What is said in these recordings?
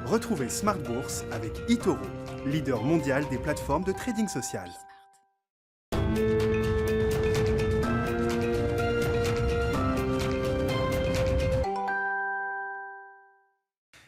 Retrouvez Smart Bourse avec eToro, leader mondial des plateformes de trading social.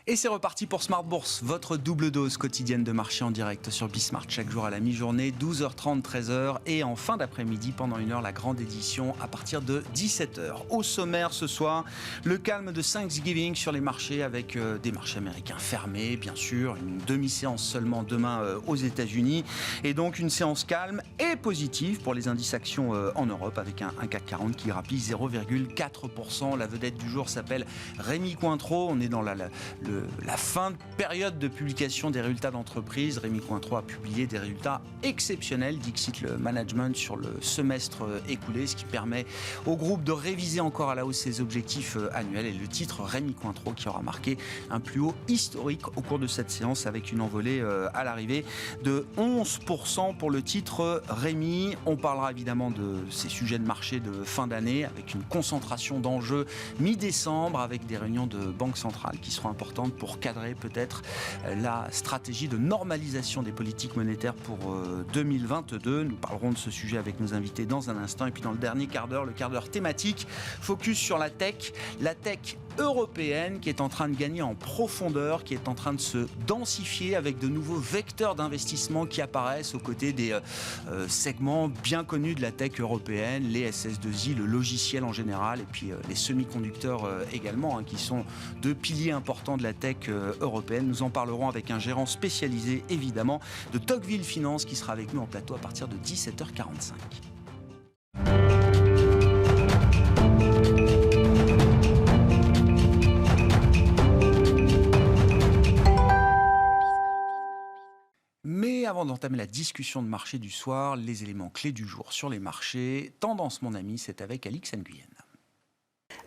Et c'est reparti pour Smart Bourse, votre double dose quotidienne de marché en direct sur Bismart, chaque jour à la mi-journée, 12h30, 13h, et en fin d'après-midi, pendant une heure, la grande édition à partir de 17h. Au sommaire ce soir, le calme de Thanksgiving sur les marchés, avec des marchés américains fermés, bien sûr, une demi-séance seulement demain aux États-Unis, et donc une séance calme et positive pour les indices actions en Europe, avec un CAC 40 qui grappille 0,4%. La vedette du jour s'appelle Rémi Cointreau. On est dans la fin de période de publication des résultats d'entreprise. Rémi Cointreau a publié des résultats exceptionnels, dixit le management, sur le semestre écoulé, ce qui permet au groupe de réviser encore à la hausse ses objectifs annuels. Et le titre Rémi Cointreau qui aura marqué un plus haut historique au cours de cette séance, avec une envolée à l'arrivée de 11% pour le titre Rémi. On parlera évidemment de ces sujets de marché de fin d'année, avec une concentration d'enjeux mi-décembre, avec des réunions de banque centrale qui seront importantes pour cadrer peut-être la stratégie de normalisation des politiques monétaires pour 2022. Nous parlerons de ce sujet avec nos invités dans un instant. Et puis dans le dernier quart d'heure, le quart d'heure thématique, focus sur la tech européenne qui est en train de gagner en profondeur, qui est en train de se densifier avec de nouveaux vecteurs d'investissement qui apparaissent aux côtés des segments bien connus de la tech européenne, les SS2I, le logiciel en général, et puis les semi-conducteurs également, qui sont deux piliers importants de la tech européenne. Nous en parlerons avec un gérant spécialisé, évidemment, de Tocqueville Finance, qui sera avec nous en plateau à partir de 17h45. Mais avant d'entamer la discussion de marché du soir, les éléments clés du jour sur les marchés. Tendance, mon ami, c'est avec Alix Nguyen.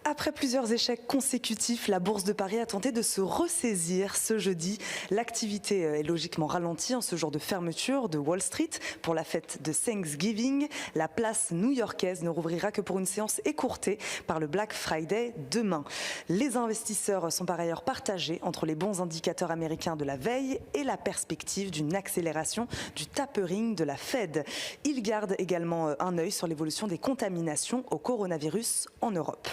Après plusieurs échecs consécutifs, la Bourse de Paris a tenté de se ressaisir ce jeudi. L'activité est logiquement ralentie en ce jour de fermeture de Wall Street pour la fête de Thanksgiving. La place new-yorkaise ne rouvrira que pour une séance écourtée par le Black Friday demain. Les investisseurs sont par ailleurs partagés entre les bons indicateurs américains de la veille et la perspective d'une accélération du tapering de la Fed. Ils gardent également un œil sur l'évolution des contaminations au coronavirus en Europe.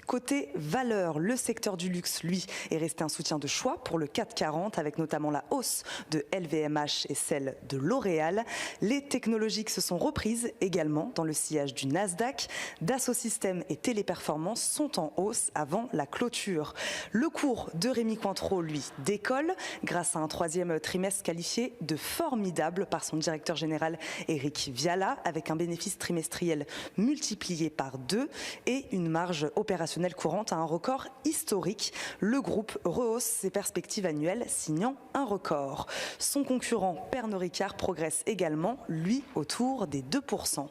Côté valeur, le secteur du luxe, lui, est resté un soutien de choix pour le CAC 40, avec notamment la hausse de LVMH et celle de L'Oréal. Les technologiques se sont reprises également dans le sillage du Nasdaq. Dassault Systèmes et Téléperformance sont en hausse avant la clôture. Le cours de Rémi Cointreau, lui, décolle grâce à un troisième trimestre qualifié de formidable par son directeur général Éric Viala, avec un bénéfice trimestriel multiplié par 2 et une marge opérationnelle courante à un record historique. Le groupe rehausse ses perspectives annuelles, signant un record. Son concurrent Pernod Ricard progresse également, lui, autour des 2%.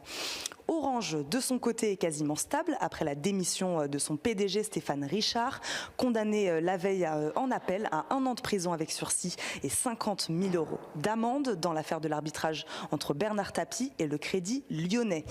Orange, de son côté, est quasiment stable après la démission de son PDG Stéphane Richard, condamné la veille en appel à 1 an de prison avec sursis et 50 000 € d'amende dans l'affaire de l'arbitrage entre Bernard Tapie et le Crédit Lyonnais.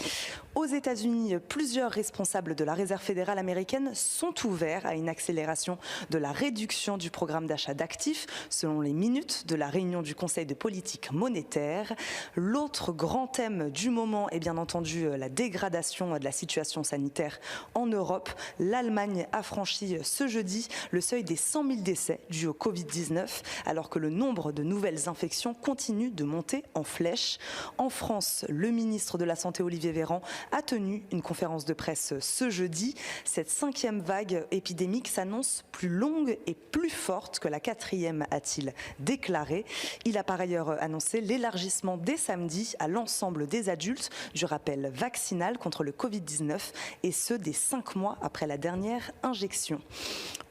Aux États-Unis, plusieurs responsables de la Réserve fédérale américaine sont ouverts à une accélération de la réduction du programme d'achat d'actifs, selon les minutes de la réunion du Conseil de politique monétaire. L'autre grand thème du moment est bien entendu la dégradation de la situation sanitaire en Europe. L'Allemagne a franchi ce jeudi le seuil des 100 000 décès dus au Covid-19, alors que le nombre de nouvelles infections continue de monter en flèche. En France, le ministre de la Santé, Olivier Véran, a tenu une conférence de presse ce jeudi. Cette 5e vague épidémique s'annonce plus longue et plus forte que la 4e, a-t-il déclaré. Il a par ailleurs annoncé l'élargissement dès samedi à l'ensemble des adultes du rappel vaccinal contre le Covid-19, et ce dès 5 mois après la dernière injection.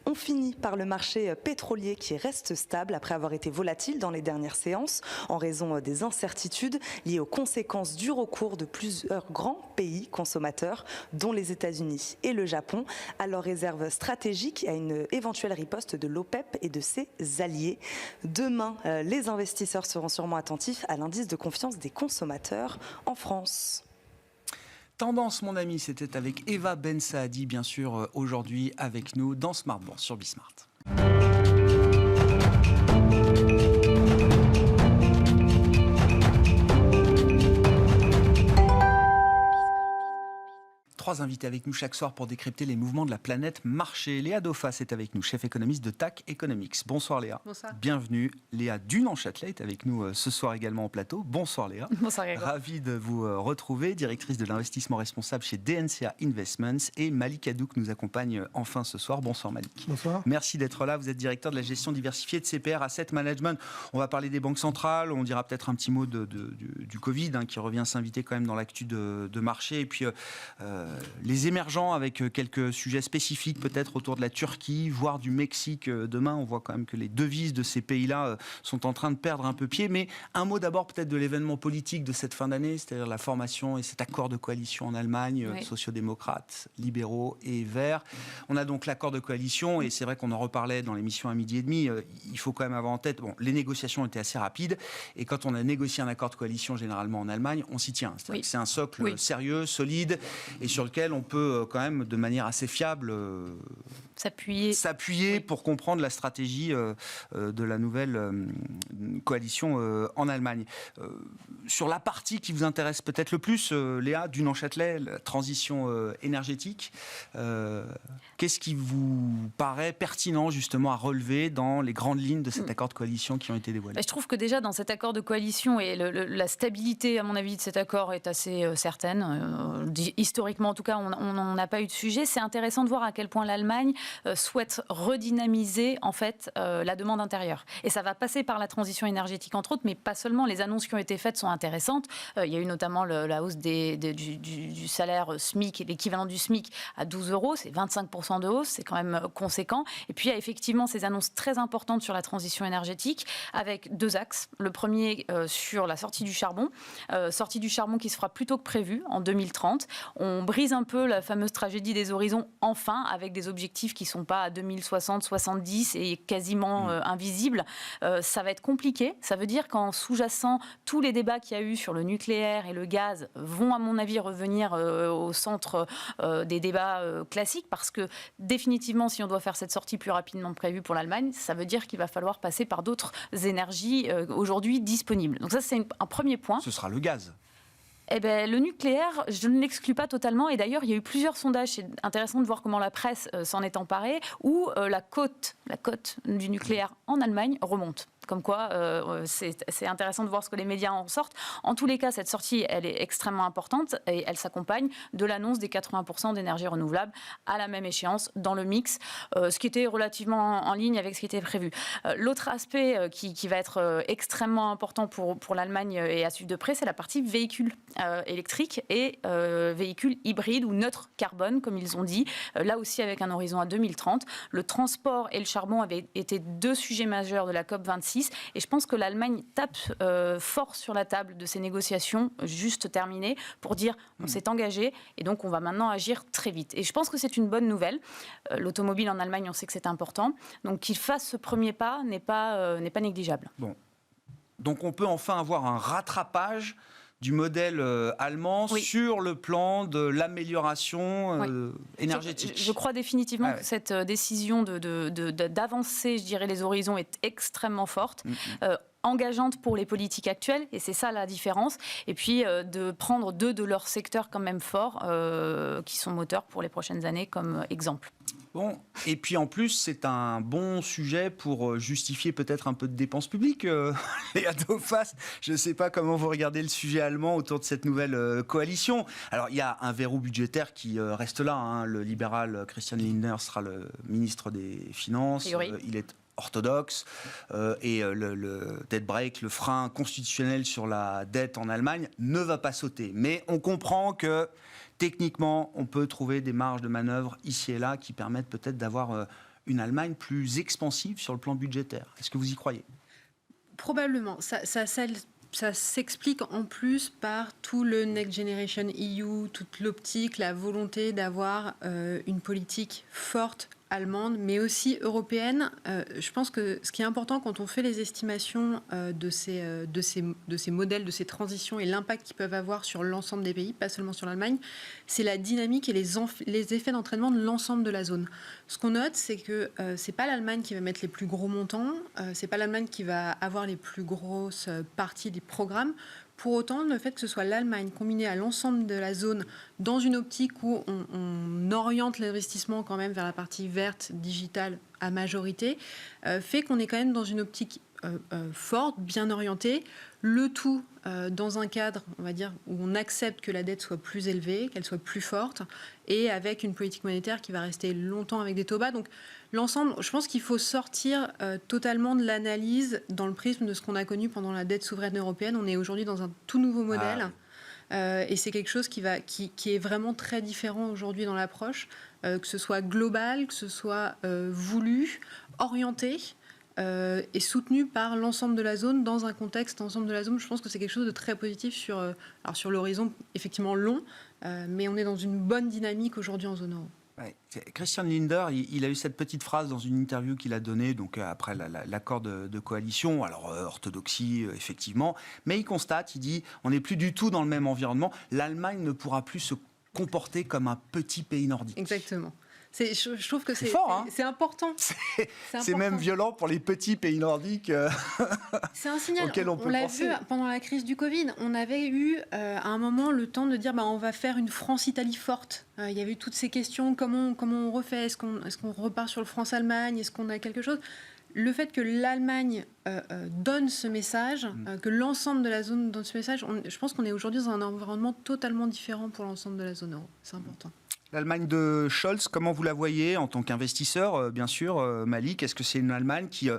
On finit par le marché pétrolier qui reste stable après avoir été volatile dans les dernières séances en raison des incertitudes liées aux conséquences du recours de plusieurs grands pays consommateurs, dont les États-Unis et le Japon, à leurs réserves stratégiques et à une éventuelle riposte de l'OPEP et de ses alliés. Demain, les investisseurs seront sûrement attentifs à l'indice de confiance des consommateurs en France. Tendance, mon ami, c'était avec Eva Ben Saadi, bien sûr, aujourd'hui avec nous dans Smart Bourse sur Bismart. 3 invités avec nous chaque soir pour décrypter les mouvements de la planète marché. Léa Dauphas est avec nous, chef économiste de TAC Economics. Bonsoir Léa. Bonsoir. Bienvenue. Léa Dunan-Châtelet est avec nous ce soir également au plateau. Bonsoir Léa. Bonsoir Grégoire. Ravi de vous retrouver, directrice de l'investissement responsable chez DNCA Investments. Et Malik Hadouk nous accompagne enfin ce soir. Bonsoir Malik. Bonsoir. Merci d'être là. Vous êtes directeur de la gestion diversifiée de CPR Asset Management. On va parler des banques centrales. On dira peut-être un petit mot du Covid qui revient s'inviter quand même dans l'actu de marché. Et puis les émergents avec quelques sujets spécifiques peut-être autour de la Turquie, voire du Mexique demain. On voit quand même que les devises de ces pays-là sont en train de perdre un peu pied. Mais un mot d'abord peut-être de l'événement politique de cette fin d'année, c'est-à-dire la formation et cet accord de coalition en Allemagne, oui. Sociodémocrates, libéraux et verts. On a donc l'accord de coalition et c'est vrai qu'on en reparlait dans l'émission à 12h30. Il faut quand même avoir en tête, les négociations étaient assez rapides et quand on a négocié un accord de coalition généralement en Allemagne, on s'y tient. C'est-à-dire que c'est un socle sérieux, solide et sur lequel on peut quand même de manière assez fiable s'appuyer pour comprendre la stratégie de la nouvelle coalition en Allemagne. Sur la partie qui vous intéresse peut-être le plus, Léa Dunan-Châtelet, la transition énergétique, qu'est-ce qui vous paraît pertinent justement à relever dans les grandes lignes de cet accord de coalition qui ont été dévoilés? Je trouve que déjà dans cet accord de coalition et la stabilité à mon avis de cet accord est assez certaine. Historiquement en tout cas on n'a pas eu de sujet. C'est intéressant de voir à quel point l'Allemagne souhaite redynamiser en fait la demande intérieure. Et ça va passer par la transition énergétique entre autres, mais pas seulement. Les annonces qui ont été faites sont intéressantes. Il y a eu notamment la hausse du salaire SMIC, l'équivalent du SMIC à 12 €, c'est 25% de hausse, c'est quand même conséquent. Et puis il y a effectivement ces annonces très importantes sur la transition énergétique avec 2 axes. Le premier sur la sortie du charbon qui se fera plus tôt que prévu en 2030. On brise un peu la fameuse tragédie des horizons enfin avec des objectifs qui ne sont pas à 2060, 70 et quasiment invisibles. Ça va être compliqué. Ça veut dire qu'en sous-jacent, tous les débats qu'il y a eu sur le nucléaire et le gaz vont à mon avis revenir au centre des débats classiques parce que définitivement si on doit faire cette sortie plus rapidement que prévu pour l'Allemagne, ça veut dire qu'il va falloir passer par d'autres énergies aujourd'hui disponibles. Donc ça c'est un premier point. Ce sera le gaz. Le nucléaire, je ne l'exclus pas totalement. Et d'ailleurs, il y a eu plusieurs sondages. C'est intéressant de voir comment la presse s'en est emparée, où la cote du nucléaire en Allemagne remonte. Comme quoi, c'est intéressant de voir ce que les médias en sortent. En tous les cas, cette sortie, elle est extrêmement importante et elle s'accompagne de l'annonce des 80% d'énergie renouvelable à la même échéance dans le mix, ce qui était relativement en ligne avec ce qui était prévu. L'autre aspect qui va être extrêmement important pour l'Allemagne et à suivre de près, c'est la partie véhicules électriques et véhicules hybrides ou neutres carbone, comme ils ont dit. Là aussi, avec un horizon à 2030. Le transport et le charbon avaient été 2 sujets majeurs de la COP26. Et je pense que l'Allemagne tape fort sur la table de ces négociations juste terminées pour dire on s'est engagé et donc on va maintenant agir très vite. Et je pense que c'est une bonne nouvelle. L'automobile en Allemagne, on sait que c'est important. Donc qu'il fasse ce premier pas n'est pas négligeable. Bon. Donc on peut enfin avoir un rattrapage du modèle allemand sur le plan de l'amélioration énergétique. Je crois définitivement que cette décision d'avancer, je dirais, les horizons est extrêmement forte. Engageante pour les politiques actuelles, et c'est ça la différence, et puis de prendre 2 de leurs secteurs quand même forts, qui sont moteurs pour les prochaines années comme exemple. Bon, et puis en plus, c'est un bon sujet pour justifier peut-être un peu de dépenses publiques. Léa Dauphas, je ne sais pas comment vous regardez le sujet allemand autour de cette nouvelle coalition. Alors, il y a un verrou budgétaire qui reste là. Le libéral Christian Lindner sera le ministre des Finances. Il est orthodoxe et le debt break, le frein constitutionnel sur la dette en Allemagne ne va pas sauter. Mais on comprend que techniquement, on peut trouver des marges de manœuvre ici et là qui permettent peut-être d'avoir une Allemagne plus expansive sur le plan budgétaire. Est-ce que vous y croyez ? Probablement. Ça s'explique en plus par tout le Next Generation EU, toute l'optique, la volonté d'avoir une politique forte allemande, mais aussi européenne. Je pense que ce qui est important quand on fait les estimations de ces modèles, de ces transitions et l'impact qu'ils peuvent avoir sur l'ensemble des pays, pas seulement sur l'Allemagne, c'est la dynamique et les effets d'entraînement de l'ensemble de la zone. Ce qu'on note, c'est que c'est pas l'Allemagne qui va mettre les plus gros montants, c'est pas l'Allemagne qui va avoir les plus grosses parties des programmes. Pour autant, le fait que ce soit l'Allemagne combinée à l'ensemble de la zone dans une optique où on oriente l'investissement quand même vers la partie verte, digitale à majorité, fait qu'on est quand même dans une optique forte, bien orientée, le tout dans un cadre, on va dire, où on accepte que la dette soit plus élevée, qu'elle soit plus forte, et avec une politique monétaire qui va rester longtemps avec des taux bas. Donc l'ensemble, je pense qu'il faut sortir totalement de l'analyse dans le prisme de ce qu'on a connu pendant la dette souveraine européenne. On est aujourd'hui dans un tout nouveau modèle. Et c'est quelque chose qui est vraiment très différent aujourd'hui dans l'approche, que ce soit global, que ce soit voulu, orienté, et soutenu par l'ensemble de la zone dans un contexte ensemble de la zone. Je pense que c'est quelque chose de très positif sur l'horizon effectivement long, mais on est dans une bonne dynamique aujourd'hui en zone euro. Ouais. Christian Lindner, il a eu cette petite phrase dans une interview qu'il a donnée donc après l'accord de coalition. Alors orthodoxie effectivement, mais il constate, il dit, on n'est plus du tout dans le même environnement. L'Allemagne ne pourra plus se comporter comme un petit pays nordique. Exactement. Je trouve que c'est fort, hein. C'est important. C'est même violent pour les petits pays nordiques. C'est un signal. Auquel on peut l'a penser. vu pendant la crise du Covid. On avait eu à un moment le temps de dire on va faire une France-Italie forte. Il y avait eu toutes ces questions, comment on refait, est-ce qu'on repart sur le France-Allemagne, est-ce qu'on a quelque chose. Le fait que l'Allemagne donne ce message, que l'ensemble de la zone donne ce message, je pense qu'on est aujourd'hui dans un environnement totalement différent pour l'ensemble de la zone euro. C'est important. L'Allemagne de Scholz, comment vous la voyez en tant qu'investisseur, bien sûr, Malik? Est-ce que c'est une Allemagne qui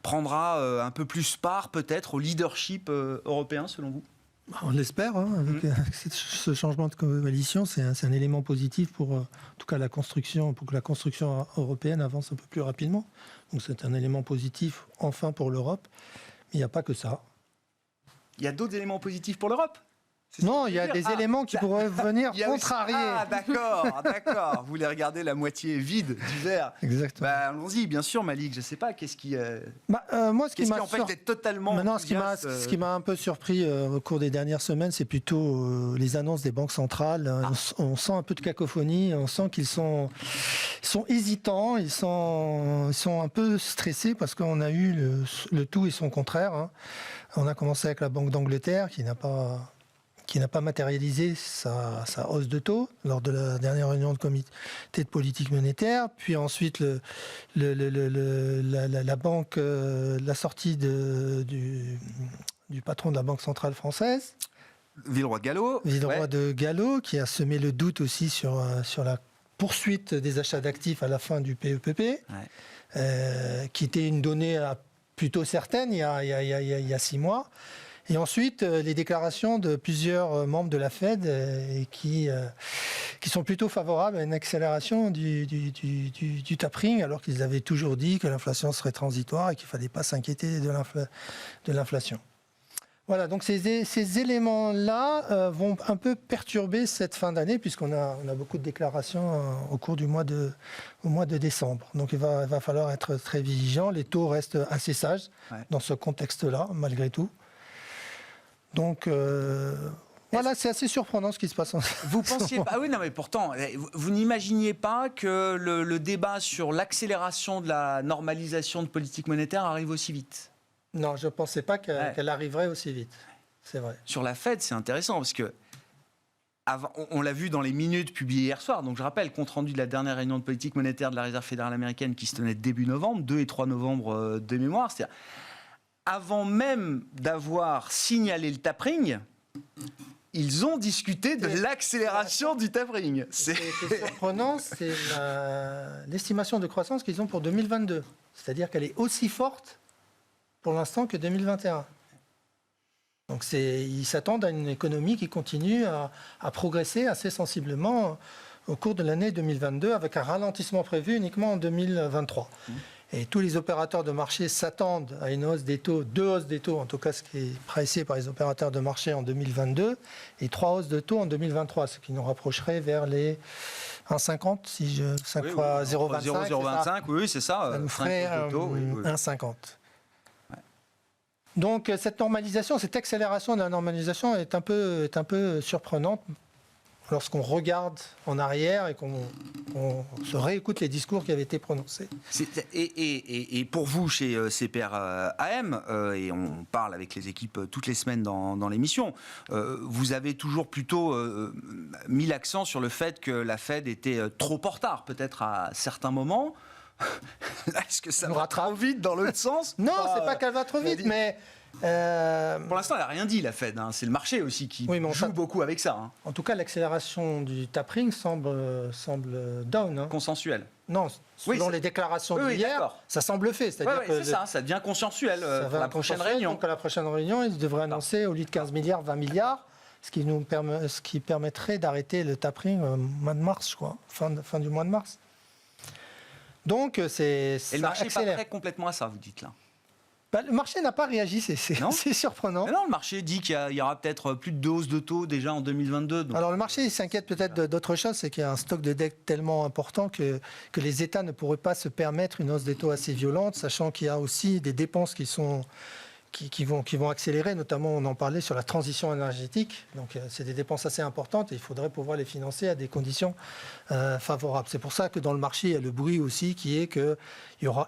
prendra un peu plus part, peut-être, au leadership européen, selon vous? On l'espère, avec ce changement de coalition, c'est un élément positif pour, en tout cas, pour que la construction européenne avance un peu plus rapidement. Donc c'est un élément positif, enfin, pour l'Europe. Mais il n'y a pas que ça. Il y a d'autres éléments positifs pour l'Europe? Non, il y a des éléments qui pourraient venir contrarier. Ah, d'accord. Vous voulez regarder la moitié vide du verre. Exactement. Allons-y, bien sûr, Malik. Je ne sais pas, qu'est-ce qui... moi, ce qui m'a d'être totalement... Maintenant, ce qui m'a un peu surpris au cours des dernières semaines, c'est plutôt les annonces des banques centrales. On sent un peu de cacophonie, on sent qu'ils sont hésitants, ils sont un peu stressés parce qu'on a eu le tout et son contraire. On a commencé avec la Banque d'Angleterre qui n'a pas matérialisé sa hausse de taux lors de la dernière réunion de comité de politique monétaire, puis ensuite la banque, la sortie du patron de la Banque centrale française, Villeroy de Gallo, qui a semé le doute aussi sur la poursuite des achats d'actifs à la fin du PEPP, qui était une donnée plutôt certaine il y a 6 mois. Et ensuite, les déclarations de plusieurs membres de la Fed qui sont plutôt favorables à une accélération du tapering, alors qu'ils avaient toujours dit que l'inflation serait transitoire et qu'il ne fallait pas s'inquiéter de l'inflation. Voilà, donc ces éléments-là vont un peu perturber cette fin d'année, puisqu'on a beaucoup de déclarations au cours du mois de décembre. Donc il va falloir être très vigilant. Les taux restent assez sages dans ce contexte-là, malgré tout. Donc voilà, c'est assez surprenant ce qui se passe. Vous pensiez pas? Ah oui, non, mais pourtant, vous n'imaginiez pas que le débat sur l'accélération de la normalisation de politique monétaire arrive aussi vite? Non, je ne pensais pas qu'elle arriverait aussi vite. C'est vrai. Sur la Fed, c'est intéressant parce que on l'a vu dans les minutes publiées hier soir. Donc je rappelle, compte rendu de la dernière réunion de politique monétaire de la Réserve fédérale américaine qui se tenait début novembre, 2 et 3 novembre de mémoire. C'est-à-dire, avant même d'avoir signalé le tapering, ils ont discuté de l'accélération du tapering. C'est surprenant, c'est l'estimation de croissance qu'ils ont pour 2022. C'est-à-dire qu'elle est aussi forte pour l'instant que 2021. Donc ils s'attendent à une économie qui continue à progresser assez sensiblement au cours de l'année 2022, avec un ralentissement prévu uniquement en 2023. Et tous les opérateurs de marché s'attendent à une hausse des taux, 2 hausses des taux, en tout cas ce qui est pricé par les opérateurs de marché en 2022, et 3 hausses de taux en 2023, ce qui nous rapprocherait vers les 1,50, si je 5 fois 0,25. 0,25, oui, c'est ça. Ça nous ferait 1,50. Donc cette normalisation, cette accélération de la normalisation est un peu surprenante lorsqu'on regarde en arrière et qu'on on se réécoute les discours qui avaient été prononcés. Et pour vous, chez CPR-AM, et on parle avec les équipes toutes les semaines dans l'émission, vous avez toujours plutôt mis l'accent sur le fait que la Fed était trop en retard, peut-être à certains moments. Est-ce que ça va trop vite dans l'autre sens? Non, c'est pas qu'elle va trop vite, mais... Pour l'instant, elle n'a rien dit, la Fed. C'est le marché aussi qui joue beaucoup avec ça. En tout cas, l'accélération du tapering semble down. Consensuel. Non, selon les déclarations d'hier, ça semble fait. C'est-à-dire que ça devient consensuel pour la prochaine réunion. Donc à la prochaine réunion, ils devraient annoncer au lieu de 15 milliards, 20 milliards, ce qui permettrait d'arrêter le tapering au mois de mars, je crois, fin du mois de mars. Donc et le marché n'est pas prêt complètement à ça, vous dites là? Le marché n'a pas réagi, c'est surprenant. Mais non, le marché dit qu'il y aura peut-être plus de hausse de taux déjà en 2022. Donc... Alors le marché s'inquiète peut-être d'autre chose, c'est qu'il y a un stock de dette tellement important que les États ne pourraient pas se permettre une hausse des taux assez violente, sachant qu'il y a aussi des dépenses qui vont accélérer, notamment on en parlait sur la transition énergétique. Donc c'est des dépenses assez importantes et il faudrait pouvoir les financer à des conditions favorables. C'est pour ça que dans le marché, il y a le bruit aussi qui est qu'il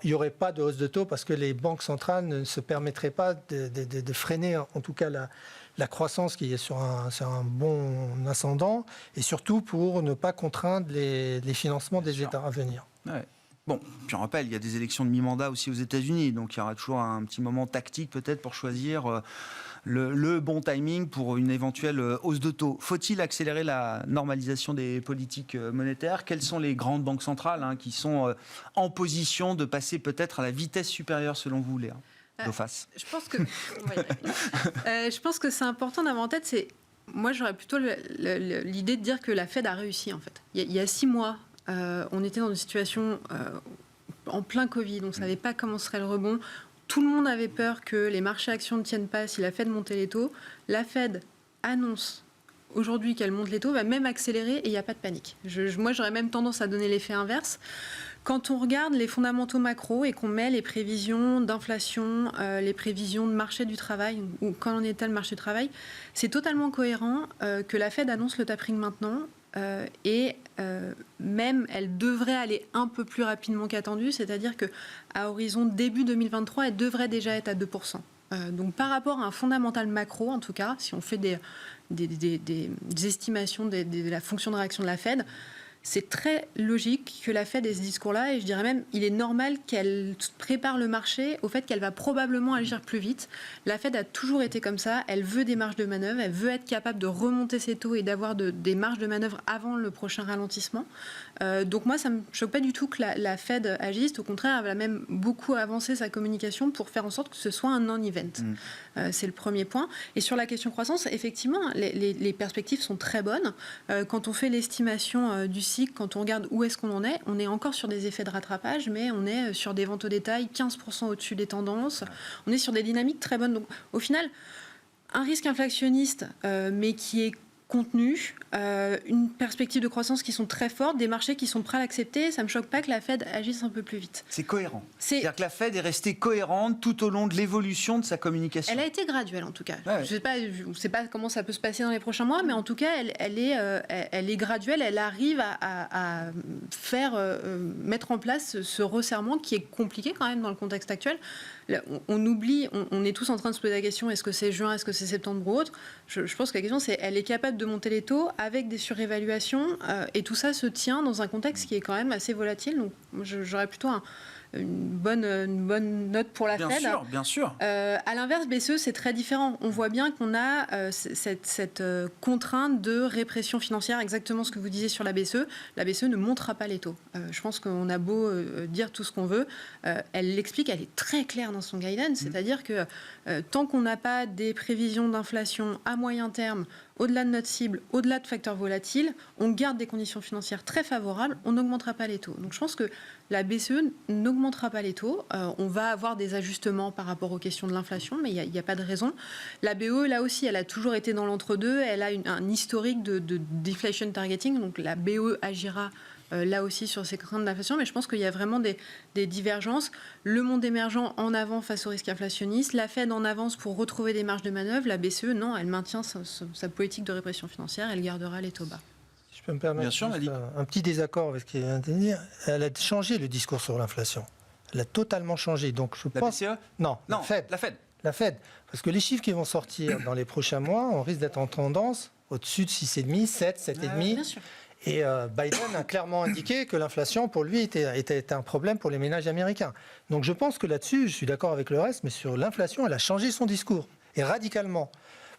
n'y aurait pas de hausse de taux parce que les banques centrales ne se permettraient pas de freiner en tout cas la croissance qui est sur un bon ascendant et surtout pour ne pas contraindre les financements des États à venir. Ouais. Bon, puis on rappelle, il y a des élections de mi-mandat aussi aux États-Unis, donc il y aura toujours un petit moment tactique peut-être pour choisir le bon timing pour une éventuelle hausse de taux. Faut-il accélérer la normalisation des politiques monétaires? Quelles sont les grandes banques centrales qui sont en position de passer peut-être à la vitesse supérieure selon vous, Léa Dauphas? Je pense que c'est important d'avoir en tête, moi j'aurais plutôt l'idée de dire que la Fed a réussi en fait. Il y a 6 mois, on était dans une situation en plein Covid, on ne savait pas comment serait le rebond. Tout le monde avait peur que les marchés actions ne tiennent pas si la Fed montait les taux. La Fed annonce aujourd'hui qu'elle monte les taux, va même accélérer et il n'y a pas de panique. Moi, j'aurais même tendance à donner l'effet inverse. Quand on regarde les fondamentaux macro et qu'on met les prévisions d'inflation, les prévisions de marché du travail, ou quand on étale le marché du travail, c'est totalement cohérent que la Fed annonce le tapering maintenant. Même elle devrait aller un peu plus rapidement qu'attendu, c'est-à-dire qu'à horizon début 2023, elle devrait déjà être à 2%. Donc par rapport à un fondamental macro, en tout cas, si on fait des estimations de la fonction de réaction de la Fed, c'est très logique que la Fed ait ce discours-là, et je dirais même il est normal qu'elle prépare le marché au fait qu'elle va probablement agir plus vite. La Fed a toujours été comme ça, elle veut des marges de manœuvre, elle veut être capable de remonter ses taux et d'avoir des marges de manœuvre avant le prochain ralentissement. Donc moi, ça ne me choque pas du tout que la Fed agisse, au contraire, elle va même beaucoup avancer sa communication pour faire en sorte que ce soit un non-event. C'est le premier point. Et sur la question croissance, effectivement, les perspectives sont très bonnes. Quand on fait l'estimation du cycle, quand on regarde où est-ce qu'on en est, on est encore sur des effets de rattrapage, mais on est sur des ventes au détail 15% au-dessus des tendances. On est sur des dynamiques très bonnes. Donc, au final, un risque inflationniste, mais qui est contenu, une perspective de croissance qui sont très fortes, des marchés qui sont prêts à l'accepter, ça ne me choque pas que la Fed agisse un peu plus vite. C'est cohérent. C'est-à-dire que la Fed est restée cohérente tout au long de l'évolution de sa communication. Elle a été graduelle en tout cas. Ouais. Je ne sais pas comment ça peut se passer dans les prochains mois, mais en tout cas, elle est graduelle, elle arrive à faire mettre en place ce resserrement qui est compliqué quand même dans le contexte actuel. On oublie, on est tous en train de se poser la question, est-ce que c'est juin, est-ce que c'est septembre ou autre? Je pense que la question c'est, elle est capable de monter les taux avec des surévaluations et tout ça se tient dans un contexte qui est quand même assez volatile. Donc j'aurais plutôt une bonne note pour la Fed. Bien sûr. À l'inverse, BCE, c'est très différent. On voit bien qu'on a cette contrainte de répression financière, exactement ce que vous disiez sur la BCE. La BCE ne montera pas les taux. Je pense qu'on a beau dire tout ce qu'on veut. Elle l'explique, elle est très claire dans son guidance, c'est-à-dire que tant qu'on n'a pas des prévisions d'inflation à moyen terme, au-delà de notre cible, au-delà de facteurs volatiles, on garde des conditions financières très favorables, on n'augmentera pas les taux. Donc je pense que la BCE n'augmentera pas les taux. On va avoir des ajustements par rapport aux questions de l'inflation, mais il n'y a pas de raison. La BE, là aussi, elle a toujours été dans l'entre-deux. Elle a un historique de deflation targeting, donc la BE agira là aussi sur ces craintes d'inflation, mais je pense qu'il y a vraiment des divergences. Le monde émergent en avant face au risque inflationniste, la Fed en avance pour retrouver des marges de manœuvre, la BCE, non, elle maintient sa politique de répression financière, elle gardera les taux bas. je peux me permettre. Bien sûr, juste un petit désaccord avec ce qu'il vient de dire. Elle a changé le discours sur l'inflation. Elle a totalement changé. Donc je pense. BCE? Non, Non, la Fed. La Fed. Parce que les chiffres qui vont sortir dans les prochains mois, on risque d'être en tendance au-dessus de 6,5, 7, 7,5. Bien sûr. Et Biden a clairement indiqué que l'inflation, pour lui, était un problème pour les ménages américains. Donc je pense que là-dessus, je suis d'accord avec le reste, mais sur l'inflation, elle a changé son discours, et radicalement.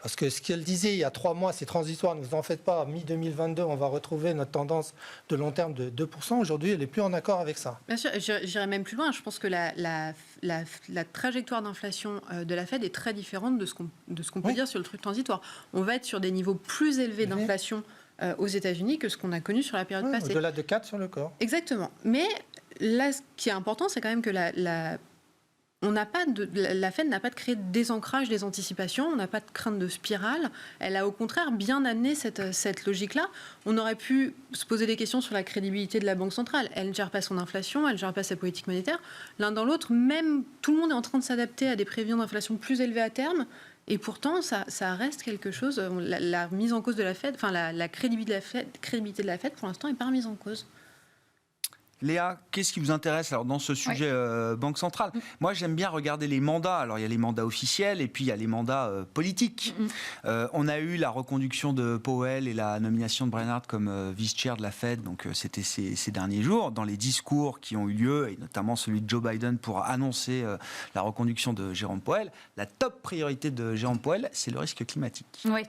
Parce que ce qu'elle disait il y a 3 mois, c'est transitoire, ne vous en faites pas, mi-2022, on va retrouver notre tendance de long terme de 2%. Aujourd'hui, elle n'est plus en accord avec ça. Bien sûr, j'irai même plus loin. Je pense que la trajectoire d'inflation de la Fed est très différente de ce qu'on peut dire sur le truc transitoire. On va être sur des niveaux plus élevés d'inflation aux États-Unis que ce qu'on a connu sur la période passée. Au-delà de 4 sur le corps. Exactement. Mais là, ce qui est important, c'est quand même que la Fed n'a pas de créer de désancrage des anticipations, on n'a pas de crainte de spirale. Elle a au contraire bien amené cette logique-là. On aurait pu se poser des questions sur la crédibilité de la Banque centrale. Elle ne gère pas son inflation, elle ne gère pas sa politique monétaire. L'un dans l'autre, même tout le monde est en train de s'adapter à des prévisions d'inflation plus élevées à terme. Et pourtant, ça reste quelque chose. La mise en cause de la Fed, enfin la crédibilité de la Fed, pour l'instant, n'est pas remise en cause. Léa, qu'est-ce qui vous intéresse alors dans ce sujet Banque centrale? Moi, j'aime bien regarder les mandats. Alors, il y a les mandats officiels et puis il y a les mandats politiques. On a eu la reconduction de Powell et la nomination de Brainard comme vice-chair de la Fed. Donc, c'était ces derniers jours. Dans les discours qui ont eu lieu, et notamment celui de Joe Biden pour annoncer la reconduction de Jérôme Powell, la top priorité de Jérôme Powell, c'est le risque climatique. Oui.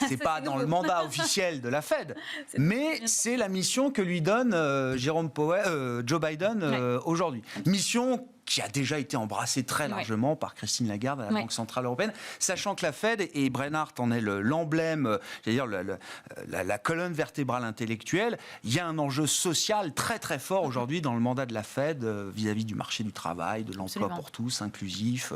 C'est pas dans le mandat officiel de la Fed, mais c'est la mission que lui donne Jérôme Powell. Joe Biden aujourd'hui. Mission qui a déjà été embrassée très largement par Christine Lagarde à la Banque Centrale Européenne, sachant que la Fed, et Brainard en est l'emblème, la colonne vertébrale intellectuelle, il y a un enjeu social très très fort aujourd'hui dans le mandat de la Fed vis-à-vis du marché du travail, de l'emploi pour tous, inclusif,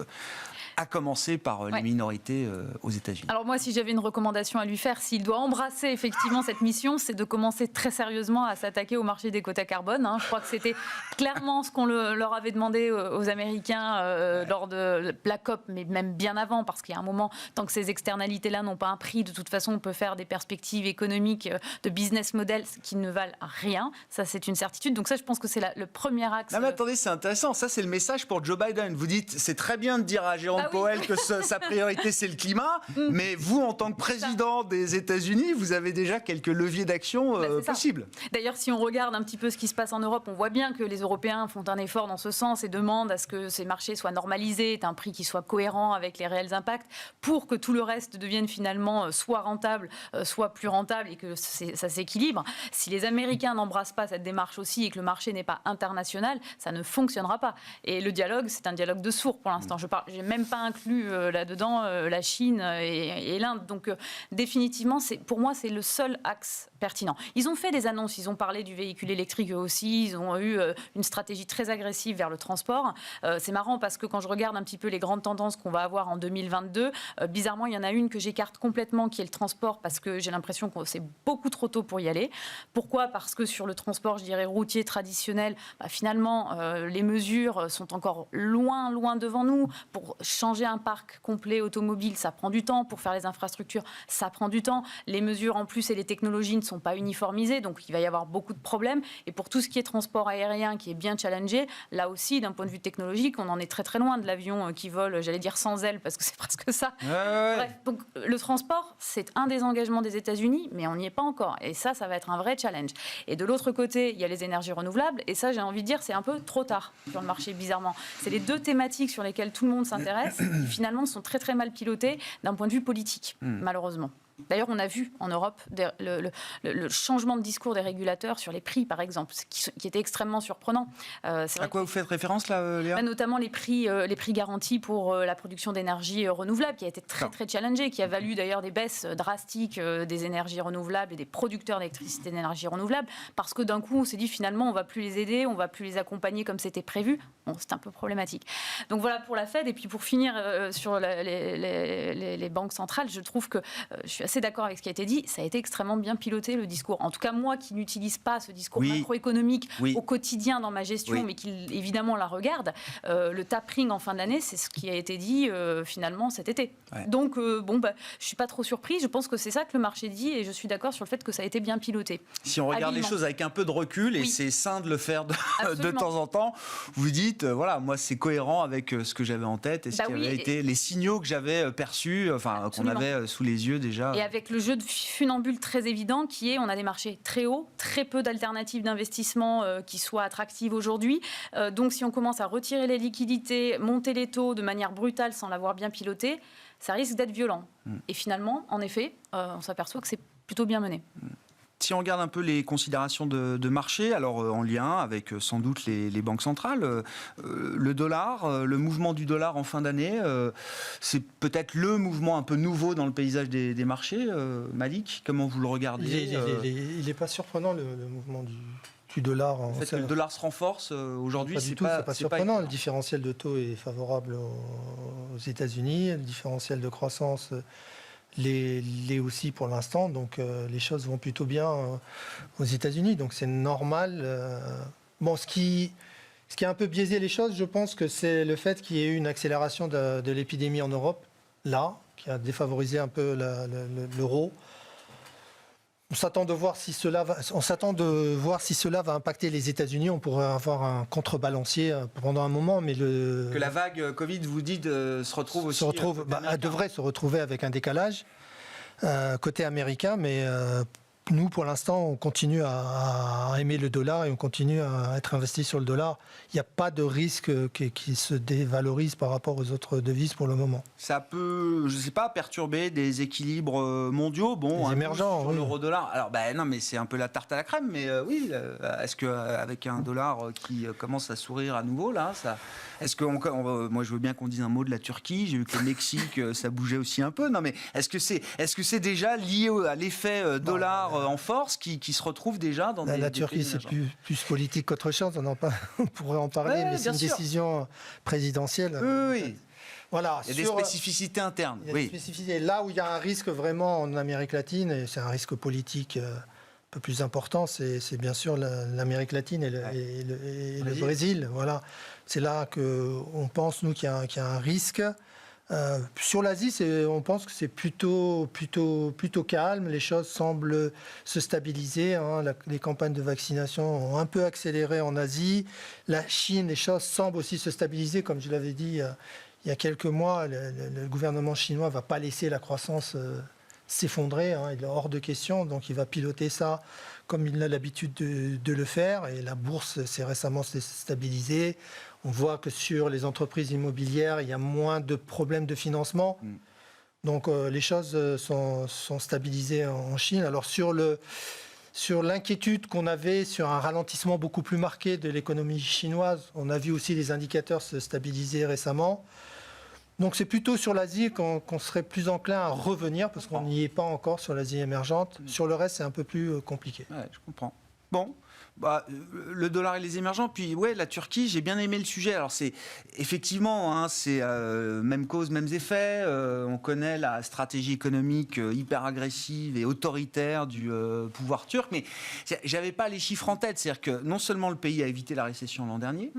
à commencer par les minorités aux États-Unis. Alors moi, si j'avais une recommandation à lui faire, s'il doit embrasser effectivement cette mission, c'est de commencer très sérieusement à s'attaquer au marché des quotas carbone. Je crois que c'était clairement ce qu'on leur avait demandé aux Américains lors de la COP, mais même bien avant, parce qu'il y a un moment, tant que ces externalités-là n'ont pas un prix, de toute façon, on peut faire des perspectives économiques, de business model qui ne valent rien. Ça, c'est une certitude. Donc ça, je pense que c'est le premier axe. Non mais attendez, c'est intéressant. Ça, c'est le message pour Joe Biden. Vous dites, c'est très bien de dire à Jérôme Powell que sa priorité c'est le climat, mais vous en tant que président des États-Unis, vous avez déjà quelques leviers d'action possibles. D'ailleurs, si on regarde un petit peu ce qui se passe en Europe, on voit bien que les Européens font un effort dans ce sens et demandent à ce que ces marchés soient normalisés, un prix qui soit cohérent avec les réels impacts, pour que tout le reste devienne finalement soit rentable, soit plus rentable et que ça s'équilibre. Si les Américains n'embrassent pas cette démarche aussi et que le marché n'est pas international, ça ne fonctionnera pas. Et le dialogue, c'est un dialogue de sourds pour l'instant. J'ai même pas inclus là-dedans la Chine et l'Inde. Donc définitivement, pour moi, c'est le seul axe pertinent. Ils ont fait des annonces, ils ont parlé du véhicule électrique eux aussi, ils ont eu une stratégie très agressive vers le transport. C'est marrant parce que quand je regarde un petit peu les grandes tendances qu'on va avoir en 2022, bizarrement, il y en a une que j'écarte complètement qui est le transport parce que j'ai l'impression que c'est beaucoup trop tôt pour y aller. Pourquoi ? Parce que sur le transport, je dirais routier traditionnel, finalement, les mesures sont encore loin devant nous. Pour changer un parc complet automobile, ça prend du temps. Pour faire les infrastructures, ça prend du temps. Les mesures en plus et les technologies ne sont pas uniformisées, donc il va y avoir beaucoup de problèmes. Et pour tout ce qui est transport aérien, qui est bien challengé, là aussi, d'un point de vue technologique, on en est très très loin de l'avion qui vole, j'allais dire sans ailes, parce que c'est presque ça. Bref, donc le transport, c'est un des engagements des États-Unis, mais on n'y est pas encore. Et ça va être un vrai challenge. Et de l'autre côté, il y a les énergies renouvelables. Et ça, j'ai envie de dire, c'est un peu trop tard sur le marché, bizarrement. C'est les deux thématiques sur lesquelles tout le monde s'intéresse, qui finalement sont très très mal pilotées d'un point de vue politique, malheureusement. D'ailleurs, on a vu en Europe le changement de discours des régulateurs sur les prix, par exemple, qui était extrêmement surprenant. À quoi vous faites référence, là, Léa ? Notamment les prix garantis pour la production d'énergie renouvelable, qui a été très, très challengé, qui a valu d'ailleurs des baisses drastiques des énergies renouvelables et des producteurs d'électricité d'énergie renouvelable, parce que d'un coup, on s'est dit finalement, on ne va plus les aider, on ne va plus les accompagner comme c'était prévu. Bon, c'est un peu problématique. Donc voilà pour la Fed. Et puis pour finir sur les banques centrales, je trouve que je suis suis assez d'accord avec ce qui a été dit, ça a été extrêmement bien piloté le discours. En tout cas, moi qui n'utilise pas ce discours macroéconomique au quotidien dans ma gestion, mais qui évidemment la regarde, le tapering en fin d'année, c'est ce qui a été dit finalement cet été. Ouais. Donc, je ne suis pas trop surprise. Je pense que c'est ça que le marché dit et je suis d'accord sur le fait que ça a été bien piloté. Si on regarde les choses avec un peu de recul, et c'est sain de le faire de temps en temps, vous dites, voilà, moi c'est cohérent avec ce que j'avais en tête et ce qui avait été les signaux que j'avais perçus, qu'on avait sous les yeux déjà. Et avec le jeu de funambule très évident qui est, on a des marchés très hauts, très peu d'alternatives d'investissement qui soient attractives aujourd'hui. Donc si on commence à retirer les liquidités, monter les taux de manière brutale sans l'avoir bien piloté, ça risque d'être violent. Et finalement, en effet, on s'aperçoit que c'est plutôt bien mené. Si on regarde un peu les considérations de marché, alors en lien avec sans doute les banques centrales, le dollar, le mouvement du dollar en fin d'année, c'est peut-être le mouvement un peu nouveau dans le paysage des marchés. Malik, comment vous le regardez? Il n'est pas surprenant le mouvement du dollar. En fait, le dollar se renforce aujourd'hui, c'est pas surprenant. Le différentiel de taux est favorable aux États-Unis, le différentiel de croissance l'est aussi pour l'instant, donc les choses vont plutôt bien aux États-Unis, donc c'est normal. Ce qui a un peu biaisé les choses, je pense que c'est le fait qu'il y ait eu une accélération de l'épidémie en Europe, qui a défavorisé un peu l'euro. On s'attend de voir si cela va impacter les États-Unis. On pourrait avoir un contrebalancier pendant un moment, mais que la vague Covid, vous dites, se retrouve aussi. Elle devrait se retrouver avec un décalage côté américain, mais nous, pour l'instant, on continue à aimer le dollar et on continue à être investi sur le dollar. Il n'y a pas de risque qui se dévalorise par rapport aux autres devises pour le moment. Ça peut, je ne sais pas, perturber des équilibres mondiaux, émergents, sur l'euro-dollar. Alors, non, mais c'est un peu la tarte à la crème, mais est-ce qu'avec un dollar qui commence à sourire à nouveau, là, ça... Est-ce que moi, je veux bien qu'on dise un mot de la Turquie. J'ai vu que le Mexique, ça bougeait aussi un peu. Non, mais est-ce que c'est déjà lié à l'effet dollar en force qui se retrouve déjà dans la Turquie, c'est plus politique qu'autre chose. On pourrait en parler, mais c'est une décision présidentielle. Oui. Voilà, il y a des spécificités internes. Des spécificités. Là où il y a un risque vraiment en Amérique latine, et c'est un risque politique un peu plus important, c'est bien sûr l'Amérique latine et le Brésil. Voilà. C'est là qu'on pense, nous, qu'il y a un risque. Sur l'Asie, on pense que c'est plutôt calme. Les choses semblent se stabiliser. Les campagnes de vaccination ont un peu accéléré en Asie. La Chine, les choses semblent aussi se stabiliser. Comme je l'avais dit il y a quelques mois, le gouvernement chinois ne va pas laisser la croissance s'effondrer. Il est hors de question. Donc il va piloter ça comme il a l'habitude de le faire. Et la bourse s'est récemment stabilisée. On voit que sur les entreprises immobilières, il y a moins de problèmes de financement. Donc les choses sont stabilisées en Chine. Alors sur l'inquiétude qu'on avait sur un ralentissement beaucoup plus marqué de l'économie chinoise, on a vu aussi les indicateurs se stabiliser récemment. Donc c'est plutôt sur l'Asie qu'on serait plus enclin à revenir, parce qu'on n'y est pas encore sur l'Asie émergente. Sur le reste, c'est un peu plus compliqué. Ouais, je comprends. Bon. Le dollar et les émergents, puis la Turquie, j'ai bien aimé le sujet. Alors c'est effectivement, c'est même cause, mêmes effets. On connaît la stratégie économique hyper agressive et autoritaire du pouvoir turc, mais j'avais pas les chiffres en tête. C'est-à-dire que non seulement le pays a évité la récession l'an dernier,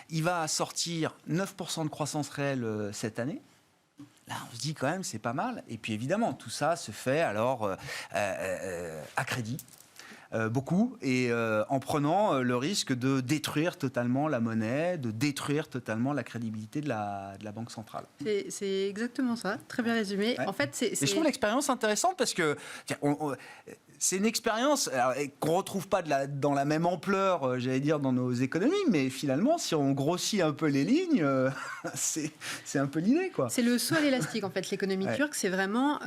il va sortir 9% de croissance réelle cette année. Là, on se dit quand même, c'est pas mal. Et puis évidemment, tout ça se fait alors à crédit. Beaucoup, et en prenant le risque de détruire totalement la monnaie, de détruire totalement la crédibilité de la Banque centrale. C'est exactement ça, très bien résumé. Ouais. En fait, Et je trouve l'expérience intéressante parce que c'est une expérience qu'on ne retrouve pas dans la même ampleur, j'allais dire, dans nos économies, mais finalement, si on grossit un peu les lignes, c'est un peu l'idée, quoi. C'est le saut à l'élastique, en fait, l'économie turque. C'est vraiment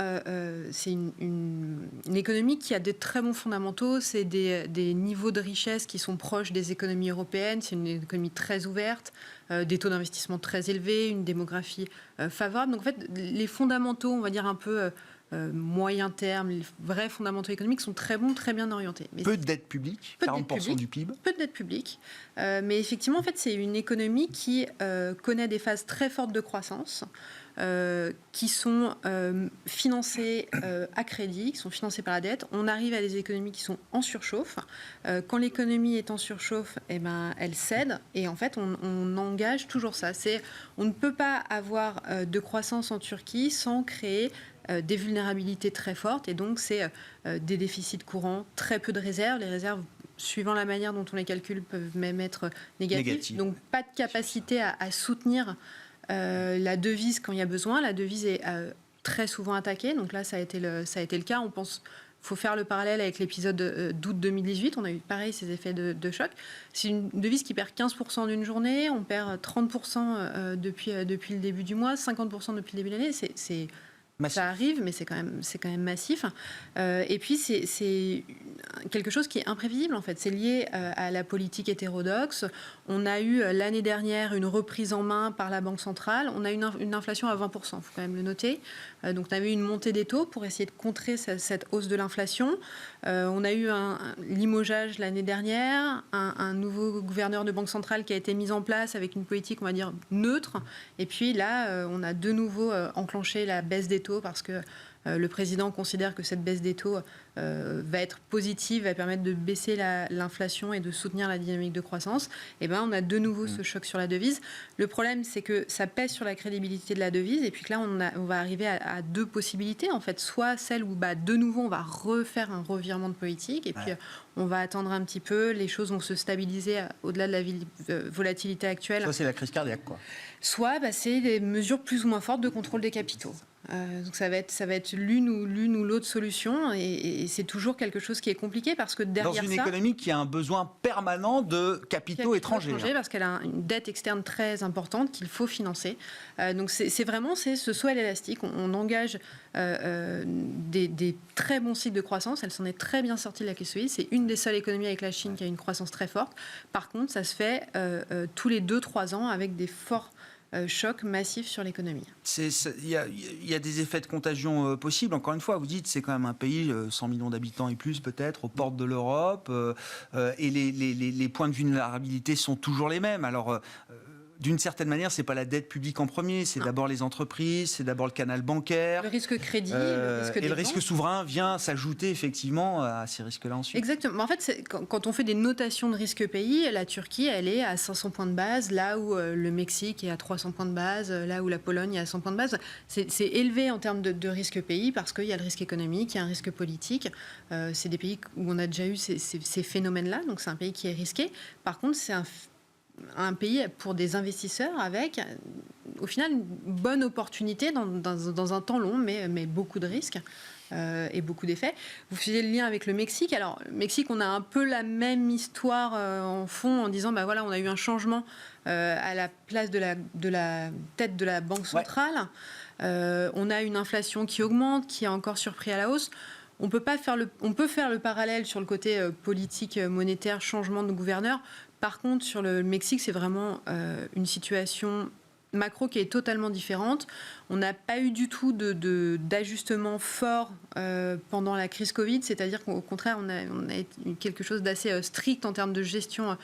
c'est une économie qui a de très bons fondamentaux. C'est des niveaux de richesse qui sont proches des économies européennes. C'est une économie très ouverte, des taux d'investissement très élevés, une démographie favorable. Donc, en fait, les fondamentaux, on va dire un peu... moyen terme, les vrais fondamentaux économiques sont très bons, très bien orientés. Mais peu de dette publique, 40% du PIB. Peu de dette publique, mais effectivement, en fait, c'est une économie qui connaît des phases très fortes de croissance, qui sont financées à crédit, qui sont financées par la dette. On arrive à des économies qui sont en surchauffe. Quand l'économie est en surchauffe, elle cède. Et en fait, on engage toujours ça. On ne peut pas avoir de croissance en Turquie sans créer des vulnérabilités très fortes. Et donc, c'est des déficits courants, très peu de réserves. Les réserves, suivant la manière dont on les calcule, peuvent même être négatives. Donc, pas de capacité à soutenir la devise quand il y a besoin. La devise est très souvent attaquée. Donc là, ça a été le cas. On pense... Il faut faire le parallèle avec l'épisode d'août 2018. On a eu pareil ces effets de choc. C'est une devise qui perd 15% d'une journée. On perd 30% depuis le début du mois, 50% depuis le début de l'année. Ça arrive, mais c'est quand même massif. Et puis, c'est quelque chose qui est imprévisible, en fait. C'est lié à la politique hétérodoxe. On a eu, l'année dernière, une reprise en main par la Banque centrale. On a eu une inflation à 20%, il faut quand même le noter. Donc, on avait eu une montée des taux pour essayer de contrer cette hausse de l'inflation. On a eu un limogeage l'année dernière, un nouveau gouverneur de Banque centrale qui a été mis en place avec une politique, on va dire, neutre. Et puis là, on a de nouveau enclenché la baisse des taux parce que le président considère que cette baisse des taux va être positive, va permettre de baisser l'inflation et de soutenir la dynamique de croissance. Et on a de nouveau ce choc sur la devise. Le problème, c'est que ça pèse sur la crédibilité de la devise. Et puis que là, on va arriver à deux possibilités, en fait. Soit celle où, de nouveau, on va refaire un revirement de politique. Et puis, on va attendre un petit peu. Les choses vont se stabiliser au-delà de la volatilité actuelle. Soit c'est la crise cardiaque, quoi. Soit c'est des mesures plus ou moins fortes de contrôle des capitaux. Donc ça va être l'une ou l'autre solution et c'est toujours quelque chose qui est compliqué parce que derrière ça... Dans une économie qui a un besoin permanent de capitaux étrangers. Parce qu'elle a une dette externe très importante qu'il faut financer. Donc c'est vraiment ce saut à l'élastique. On engage des très bons cycles de croissance. Elle s'en est très bien sortie de la crise Covid. C'est une des seules économies avec la Chine qui a une croissance très forte. Par contre, ça se fait tous les 2-3 ans avec des forts choc massif sur l'économie. Il y a des effets de contagion possibles. Encore une fois, vous dites c'est quand même un pays, 100 millions d'habitants et plus peut-être, aux portes de l'Europe, et les points de vulnérabilité sont toujours les mêmes. Alors, d'une certaine manière, c'est pas la dette publique en premier, c'est d'abord les entreprises, c'est d'abord le canal bancaire. Le risque crédit, le risque souverain vient s'ajouter effectivement à ces risques-là ensuite. Exactement. En fait, quand on fait des notations de risque pays, la Turquie, elle est à 500 points de base, là où le Mexique est à 300 points de base, là où la Pologne est à 100 points de base. C'est élevé en termes de risque pays parce qu'il y a le risque économique, il y a un risque politique. C'est des pays où on a déjà eu ces phénomènes-là, donc c'est un pays qui est risqué. Par contre, c'est un pays pour des investisseurs avec, au final, une bonne opportunité dans un temps long, mais beaucoup de risques et beaucoup d'effets. Vous faisiez le lien avec le Mexique. Alors, le Mexique, on a un peu la même histoire en fond, en disant, voilà, on a eu un changement à la place de la tête de la Banque centrale. On a une inflation qui augmente, qui a encore surpris à la hausse. On peut faire le parallèle sur le côté politique monétaire, changement de gouverneur. Par contre, sur le Mexique, c'est vraiment une situation macro qui est totalement différente. On n'a pas eu du tout d'ajustement fort pendant la crise Covid, c'est-à-dire qu'au contraire, on a eu quelque chose d'assez strict en termes de gestion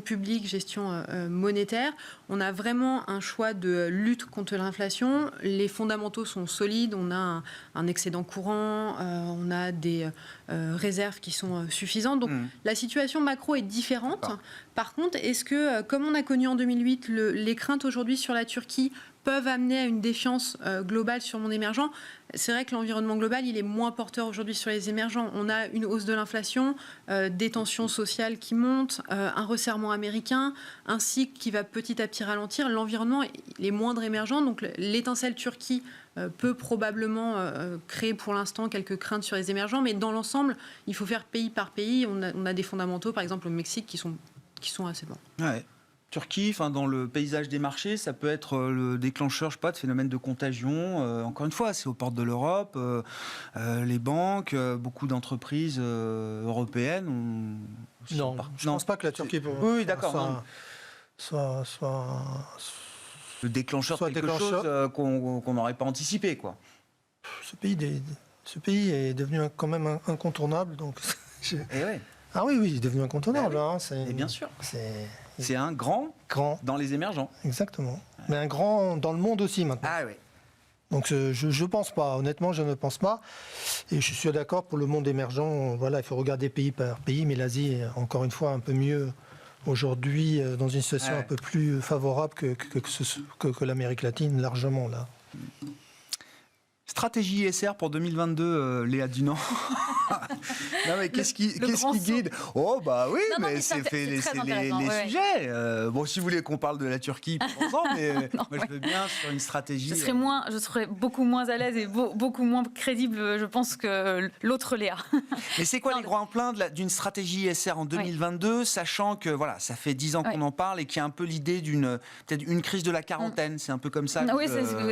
publique, gestion monétaire. On a vraiment un choix de lutte contre l'inflation. Les fondamentaux sont solides. On a un excédent courant, on a des réserves qui sont suffisantes. Donc la situation macro est différente. D'accord. Par contre, est-ce que, comme on a connu en 2008, les craintes aujourd'hui sur la Turquie peuvent amener à une défiance globale sur le monde émergent? C'est vrai que l'environnement global, il est moins porteur aujourd'hui sur les émergents. On a une hausse de l'inflation, des tensions sociales qui montent, un resserrement américain, un cycle qui va petit à petit ralentir. L'environnement, il est moindre émergent, donc l'étincelle Turquie peut probablement créer pour l'instant quelques craintes sur les émergents, mais dans l'ensemble, il faut faire pays par pays. On a des fondamentaux, par exemple au Mexique, qui sont assez bons. Ouais. Turquie, dans le paysage des marchés, ça peut être le déclencheur, je sais pas, de phénomènes de contagion. Encore une fois, c'est aux portes de l'Europe, les banques, beaucoup d'entreprises européennes. Non, je ne pense pas que la Turquie oui, d'accord, soit le déclencheur de quelque chose qu'on n'aurait pas anticipé, quoi. Ce pays est devenu quand même incontournable, donc. Ouais. Ah oui, il est devenu incontournable. Et bien sûr. C'est un grand dans les émergents. Exactement. Mais un grand dans le monde aussi maintenant. Ah oui. Donc je ne pense pas, honnêtement, je ne pense pas. Et je suis d'accord pour le monde émergent. Voilà, il faut regarder pays par pays, mais l'Asie est encore une fois un peu mieux aujourd'hui, dans une situation un peu plus favorable que l'Amérique latine, largement là. Stratégie ISR pour 2022, Léa Dunant. Non mais qu'est-ce qui guide? Oh bah oui, non, mais c'est les sujets. Bon, si vous voulez qu'on parle de la Turquie, parlons-en, mais moi je veux bien sur une stratégie. Je serais beaucoup moins à l'aise et beaucoup moins crédible, je pense, que l'autre Léa. Mais c'est quoi les grands plans d'une stratégie ISR en 2022, sachant que voilà, ça fait 10 ans qu'on en parle et qu'il y a un peu l'idée peut-être une crise de la quarantaine, c'est un peu comme ça. Oui,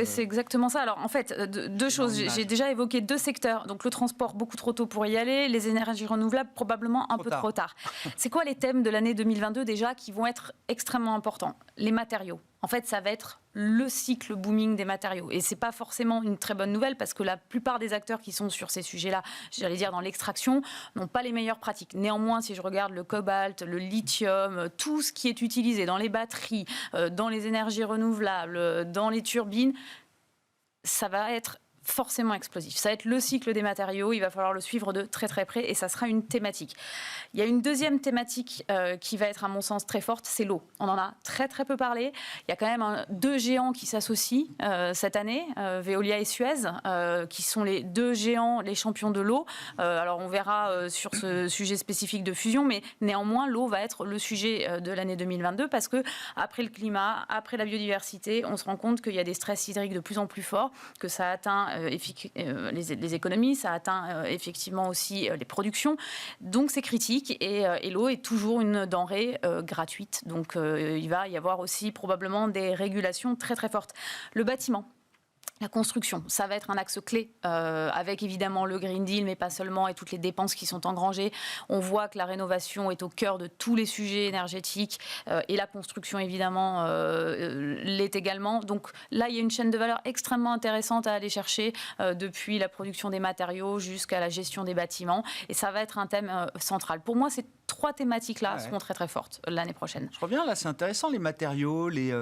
c'est exactement ça. Alors en fait, deux choses. J'ai déjà évoqué 2 secteurs. Donc le transport, beaucoup trop tôt pour y aller. Les énergies renouvelables, probablement un peu trop tard. C'est quoi les thèmes de l'année 2022 déjà qui vont être extrêmement importants? Les matériaux. En fait, ça va être le cycle booming des matériaux. Et ce n'est pas forcément une très bonne nouvelle parce que la plupart des acteurs qui sont sur ces sujets-là, j'allais dire dans l'extraction, n'ont pas les meilleures pratiques. Néanmoins, si je regarde le cobalt, le lithium, tout ce qui est utilisé dans les batteries, dans les énergies renouvelables, dans les turbines, ça va être forcément explosif. Ça va être le cycle des matériaux, il va falloir le suivre de très très près et ça sera une thématique. Il y a une deuxième thématique qui va être à mon sens très forte, c'est l'eau. On en a très très peu parlé. Il y a quand même 2 géants qui s'associent cette année, Veolia et Suez, qui sont les 2 géants, les champions de l'eau. Alors on verra sur ce sujet spécifique de fusion, mais néanmoins l'eau va être le sujet de l'année 2022 parce que après le climat, après la biodiversité, on se rend compte qu'il y a des stress hydriques de plus en plus forts, que ça atteint les économies, ça atteint effectivement aussi les productions. Donc c'est critique et l'eau est toujours une denrée gratuite. Donc il va y avoir aussi probablement des régulations très très fortes. Le bâtiment. La construction, ça va être un axe clé avec évidemment le Green Deal, mais pas seulement, et toutes les dépenses qui sont engrangées. On voit que la rénovation est au cœur de tous les sujets énergétiques et la construction évidemment l'est également. Donc là, il y a une chaîne de valeur extrêmement intéressante à aller chercher depuis la production des matériaux jusqu'à la gestion des bâtiments. Et ça va être un thème central. Pour moi, ces 3 thématiques-là seront très très fortes l'année prochaine. Je reviens là, c'est intéressant, les matériaux, les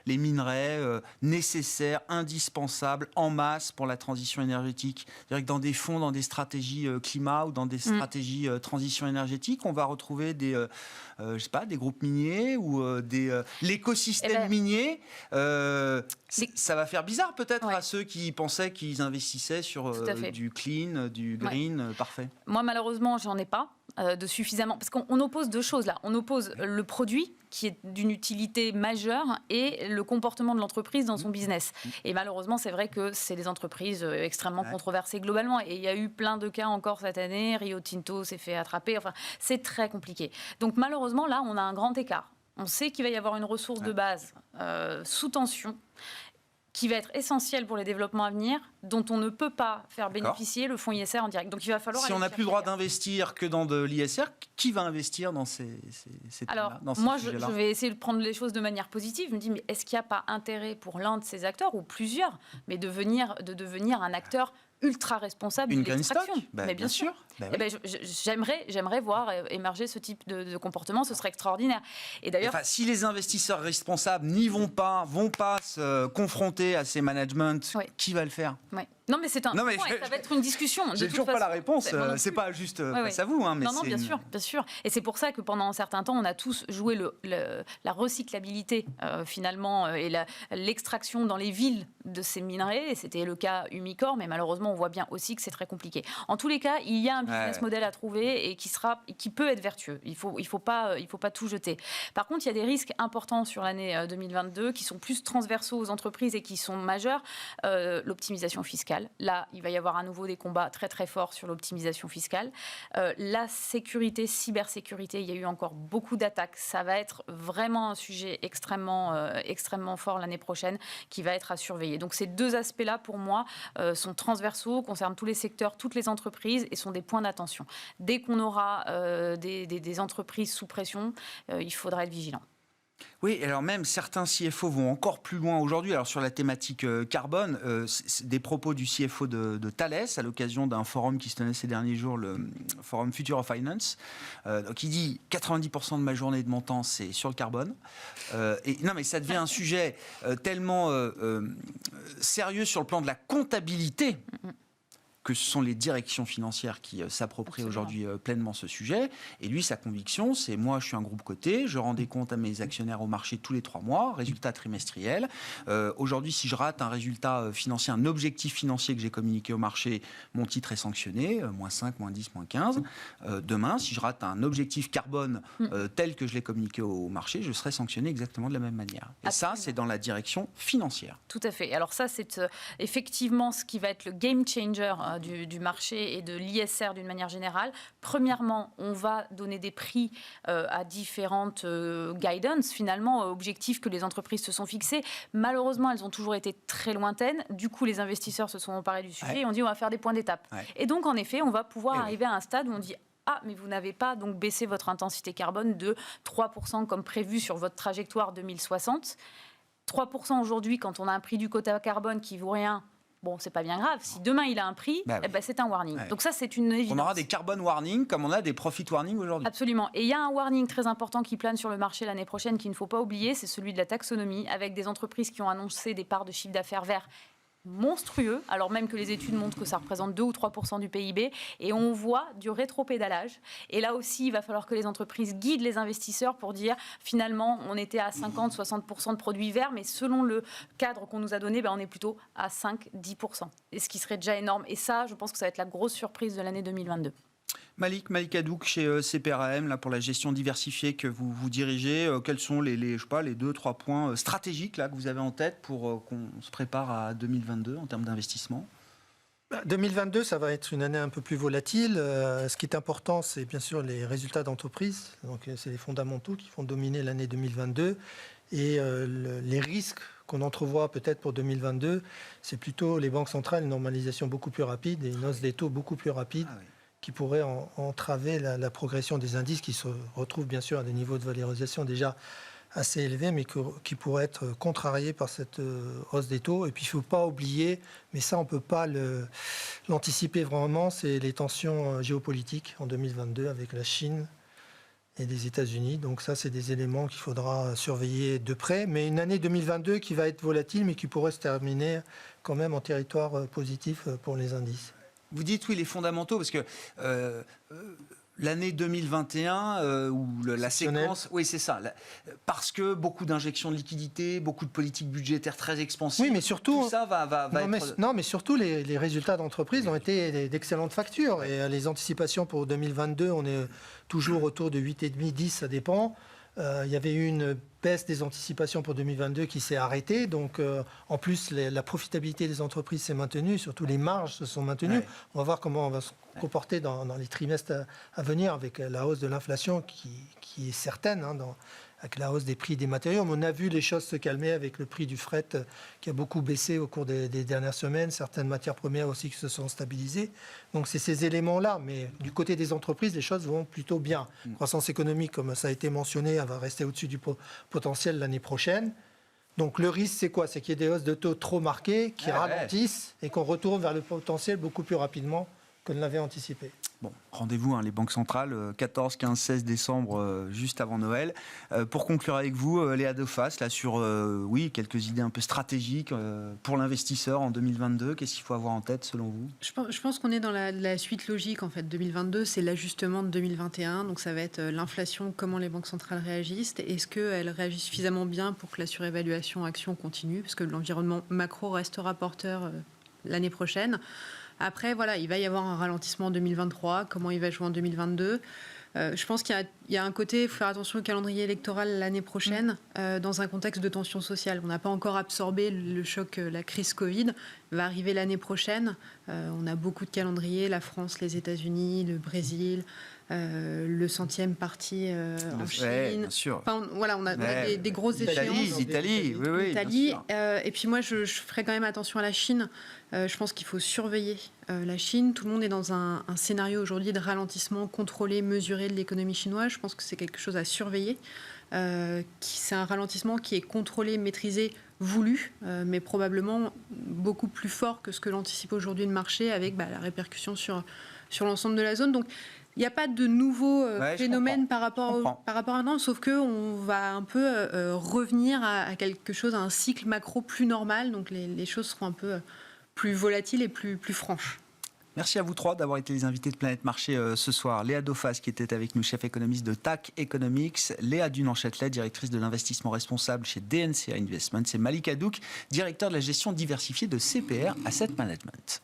minerais nécessaires, indispensables, en masse pour la transition énergétique. C'est-à-dire que dans des fonds, dans des stratégies climat ou dans des stratégies transition énergétique, on va retrouver des groupes miniers ou l'écosystème minier. Ça va faire bizarre peut-être à ceux qui pensaient qu'ils investissaient sur du clean, du green, parfait. Moi, malheureusement, j'en ai pas de suffisamment. Parce qu'on oppose 2 choses là. On oppose le produit qui est d'une utilité majeure et le comportement de l'entreprise dans son business. Et malheureusement, c'est vrai que c'est des entreprises extrêmement controversées globalement. Et il y a eu plein de cas encore cette année. Rio Tinto s'est fait attraper. Enfin, c'est très compliqué. Donc malheureusement, là, on a un grand écart. On sait qu'il va y avoir une ressource de base sous tension qui va être essentiel pour les développements à venir, dont on ne peut pas faire bénéficier le fonds ISR en direct. Donc il va falloir... Si on n'a plus le droit d'investir que dans de l'ISR, qui va investir dans ces Alors, moi, je vais essayer de prendre les choses de manière positive. Je me dis, mais est-ce qu'il n'y a pas intérêt pour l'un de ces acteurs, ou plusieurs, mais de devenir un acteur ultra responsable de l'extraction? Mais bien sûr. J'aimerais voir émerger ce type de comportement, ce serait extraordinaire. Et d'ailleurs, si les investisseurs responsables n'y vont pas se confronter à ces managements, qui va le faire? Non, mais c'est un point, ça va être une discussion. J'ai toujours pas la réponse. C'est pas juste face à vous. Mais non, bien sûr. Et c'est pour ça que pendant un certain temps, on a tous joué la recyclabilité finalement et l'extraction dans les villes de ces minerais. Et c'était le cas Umicore, mais malheureusement, on voit bien aussi que c'est très compliqué. En tous les cas, il y a un business model à trouver et qui peut être vertueux. Il faut pas tout jeter. Par contre, il y a des risques importants sur l'année 2022 qui sont plus transversaux aux entreprises et qui sont majeurs. L'optimisation fiscale. Là, il va y avoir à nouveau des combats très très forts sur l'optimisation fiscale. La sécurité, cybersécurité, il y a eu encore beaucoup d'attaques. Ça va être vraiment un sujet extrêmement fort l'année prochaine qui va être à surveiller. Donc ces 2 aspects-là, pour moi, sont transversaux, concernent tous les secteurs, toutes les entreprises et sont des points d'attention. Dès qu'on aura des entreprises sous pression, il faudra être vigilant. Oui, alors même certains CFO vont encore plus loin aujourd'hui. Alors sur la thématique carbone, c'est des propos du CFO de Thales à l'occasion d'un forum qui se tenait ces derniers jours, le forum Future of Finance, qui dit 90% de ma journée et de mon temps c'est sur le carbone. Et non, mais ça devient un sujet tellement sérieux sur le plan de la comptabilité. Que ce sont les directions financières qui s'approprient aujourd'hui pleinement ce sujet. Et lui, sa conviction, c'est moi, je suis un groupe coté, je rends des comptes à mes actionnaires au marché tous les 3 mois, résultat trimestriel. Aujourd'hui, si je rate un résultat financier, un objectif financier que j'ai communiqué au marché, mon titre est sanctionné, moins 5, moins 10, moins 15. Demain, si je rate un objectif carbone tel que je l'ai communiqué au marché, je serai sanctionné exactement de la même manière. Et ça, c'est dans la direction financière. Tout à fait. Alors ça, c'est effectivement ce qui va être le game changer du marché et de l'ISR d'une manière générale. Premièrement, on va donner des prix à différentes guidance, finalement, objectifs que les entreprises se sont fixés. Malheureusement, elles ont toujours été très lointaines. Du coup, les investisseurs se sont emparés du sujet et ont dit on va faire des points d'étape. Et donc, en effet, on va pouvoir arriver à un stade où on dit ah, mais vous n'avez pas donc baissé votre intensité carbone de 3% comme prévu sur votre trajectoire 2060. 3% aujourd'hui, quand on a un prix du quota carbone qui vaut rien, bon, c'est pas bien grave. Si demain il a un prix, c'est un warning. Donc ça, c'est une évidence. On aura des carbone warning comme on a des profit warning aujourd'hui. Absolument. Et il y a un warning très important qui plane sur le marché l'année prochaine qu'il ne faut pas oublier, c'est celui de la taxonomie, avec des entreprises qui ont annoncé des parts de chiffre d'affaires verts monstrueux, alors même que les études montrent que ça représente 2 ou 3% du PIB, et on voit du rétropédalage. Et là aussi, il va falloir que les entreprises guident les investisseurs pour dire, finalement, on était à 50-60% de produits verts, mais selon le cadre qu'on nous a donné, on est plutôt à 5-10%, et ce qui serait déjà énorme. Et ça, je pense que ça va être la grosse surprise de l'année 2022. Malik Hadouk chez CPRAM, là, pour la gestion diversifiée que vous dirigez, quels sont les 2-3 points stratégiques là, que vous avez en tête pour qu'on se prépare à 2022 en termes d'investissement ? 2022, ça va être une année un peu plus volatile. Ce qui est important, c'est bien sûr les résultats d'entreprise. Donc, c'est les fondamentaux qui vont dominer l'année 2022. Et les risques qu'on entrevoit peut-être pour 2022, c'est plutôt les banques centrales, une normalisation beaucoup plus rapide et une hausse des taux beaucoup plus rapide. Qui pourrait entraver la progression des indices qui se retrouvent bien sûr à des niveaux de valorisation déjà assez élevés, mais qui pourraient être contrariés par cette hausse des taux. Et puis il ne faut pas oublier, mais ça on ne peut pas l'anticiper vraiment, c'est les tensions géopolitiques en 2022 avec la Chine et les États-Unis. Donc ça, c'est des éléments qu'il faudra surveiller de près. Mais une année 2022 qui va être volatile, mais qui pourrait se terminer quand même en territoire positif pour les indices. Vous dites oui les fondamentaux parce que l'année 2021 ou la séquence, oui c'est ça, parce que beaucoup d'injections de liquidités, beaucoup de politiques budgétaires très expansives. Oui, mais surtout tout ça va être... Non, mais surtout les résultats d'entreprise ont été d'excellentes factures et les anticipations pour 2022, on est toujours autour de 8,5, 10, ça dépend. Il y avait eu une baisse des anticipations pour 2022 qui s'est arrêtée. Donc, en plus, la profitabilité des entreprises s'est maintenue. Surtout, les marges se sont maintenues. On va voir comment on va se comporter dans les trimestres à venir avec la hausse de l'inflation qui est certaine, avec la hausse des prix des matériaux. Mais on a vu les choses se calmer avec le prix du fret qui a beaucoup baissé au cours des dernières semaines. Certaines matières premières aussi qui se sont stabilisées. Donc, c'est ces éléments-là. Mais du côté des entreprises, les choses vont plutôt bien. Croissance économique, comme ça a été mentionné, elle va rester au-dessus du potentiel l'année prochaine. Donc, le risque, c'est quoi ? C'est qu'il y ait des hausses de taux trop marquées qui ralentissent et qu'on retourne vers le potentiel beaucoup plus rapidement que ne l'avait anticipé. Bon, rendez-vous, les banques centrales, 14, 15, 16 décembre, juste avant Noël. Pour conclure avec vous, Léa Dauphas, là, sur quelques idées un peu stratégiques pour l'investisseur en 2022. Qu'est-ce qu'il faut avoir en tête selon vous ? Je pense qu'on est dans la suite logique. En fait, 2022, c'est l'ajustement de 2021. Donc ça va être l'inflation, comment les banques centrales réagissent. Est-ce qu'elles réagissent suffisamment bien pour que la surévaluation action continue ? Parce que l'environnement macro restera porteur l'année prochaine. Après, il va y avoir un ralentissement en 2023. Comment il va jouer en 2022 ? Je pense qu'il y a un côté, il faut faire attention au calendrier électoral l'année prochaine, dans un contexte de tension sociale. On n'a pas encore absorbé le choc, la crise Covid. Va arriver l'année prochaine. On a beaucoup de calendriers, la France, les États-Unis, le Brésil, le 100e parti en Chine. Bien sûr. Enfin, on a des grosses échéances. Italie, oui. Italie. Et puis moi, je ferai quand même attention à la Chine. Je pense qu'il faut surveiller la Chine. Tout le monde est dans un scénario aujourd'hui de ralentissement contrôlé, mesuré de l'économie chinoise. Je pense que c'est quelque chose à surveiller. c'est un ralentissement qui est contrôlé, maîtrisé, voulu, mais probablement beaucoup plus fort que ce que l'anticipe aujourd'hui le marché, avec la répercussion sur l'ensemble de la zone. Donc, il n'y a pas de nouveau phénomène par rapport à avant, sauf qu'on va un peu revenir à quelque chose, à un cycle macro plus normal. Donc, les choses seront un peu plus volatiles et plus franches. Merci à vous trois d'avoir été les invités de Planète Marché ce soir. Léa Dauphas qui était avec nous, chef économiste de TAC Economics, Léa Dunan-Châtelet, directrice de l'investissement responsable chez DNCA Investments, et Malik Hadouk, directeur de la gestion diversifiée de CPR Asset Management.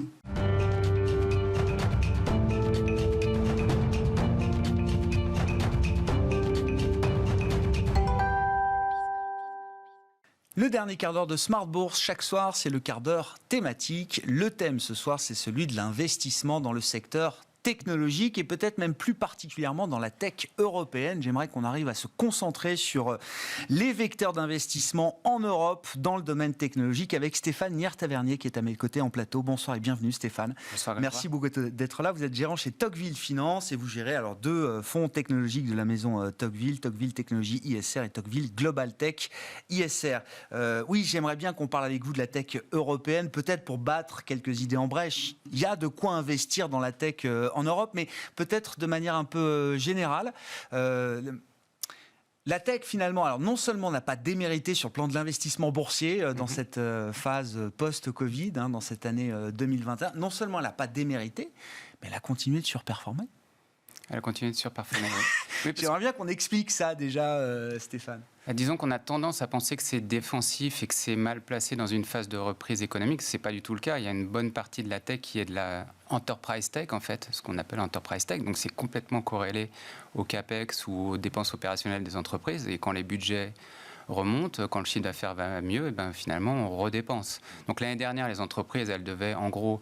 Le dernier quart d'heure de Smart Bourse, chaque soir, c'est le quart d'heure thématique. Le thème ce soir, c'est celui de l'investissement dans le secteur technologique et peut-être même plus particulièrement dans la tech européenne. J'aimerais qu'on arrive à se concentrer sur les vecteurs d'investissement en Europe dans le domaine technologique avec Stéphane Nier-Tavernier qui est à mes côtés en plateau. Bonsoir et bienvenue Stéphane. Bonsoir. Merci beaucoup d'être là. Vous êtes gérant chez Tocqueville Finance et vous gérez alors deux fonds technologiques de la maison Tocqueville, Tocqueville Technologies ISR et Tocqueville Global Tech ISR. Oui, j'aimerais bien qu'on parle avec vous de la tech européenne, peut-être pour battre quelques idées en brèche. Il y a de quoi investir dans la tech en Europe, mais peut-être de manière un peu générale. La tech, finalement, alors non seulement n'a pas démérité sur le plan de l'investissement boursier dans cette phase post-Covid, dans cette année 2021, non seulement elle n'a pas démérité, mais elle a continué de surperformer. Elle a continué de surperformer. Oui, j'aimerais bien qu'on explique ça déjà, Stéphane. Disons qu'on a tendance à penser que c'est défensif et que c'est mal placé dans une phase de reprise économique. Ce n'est pas du tout le cas. Il y a une bonne partie de la tech qui est de la enterprise tech, en fait, ce qu'on appelle enterprise tech. Donc c'est complètement corrélé au capex ou aux dépenses opérationnelles des entreprises. Et quand les budgets remontent, quand le chiffre d'affaires va mieux, et ben finalement on redépense. Donc l'année dernière, les entreprises, elles devaient en gros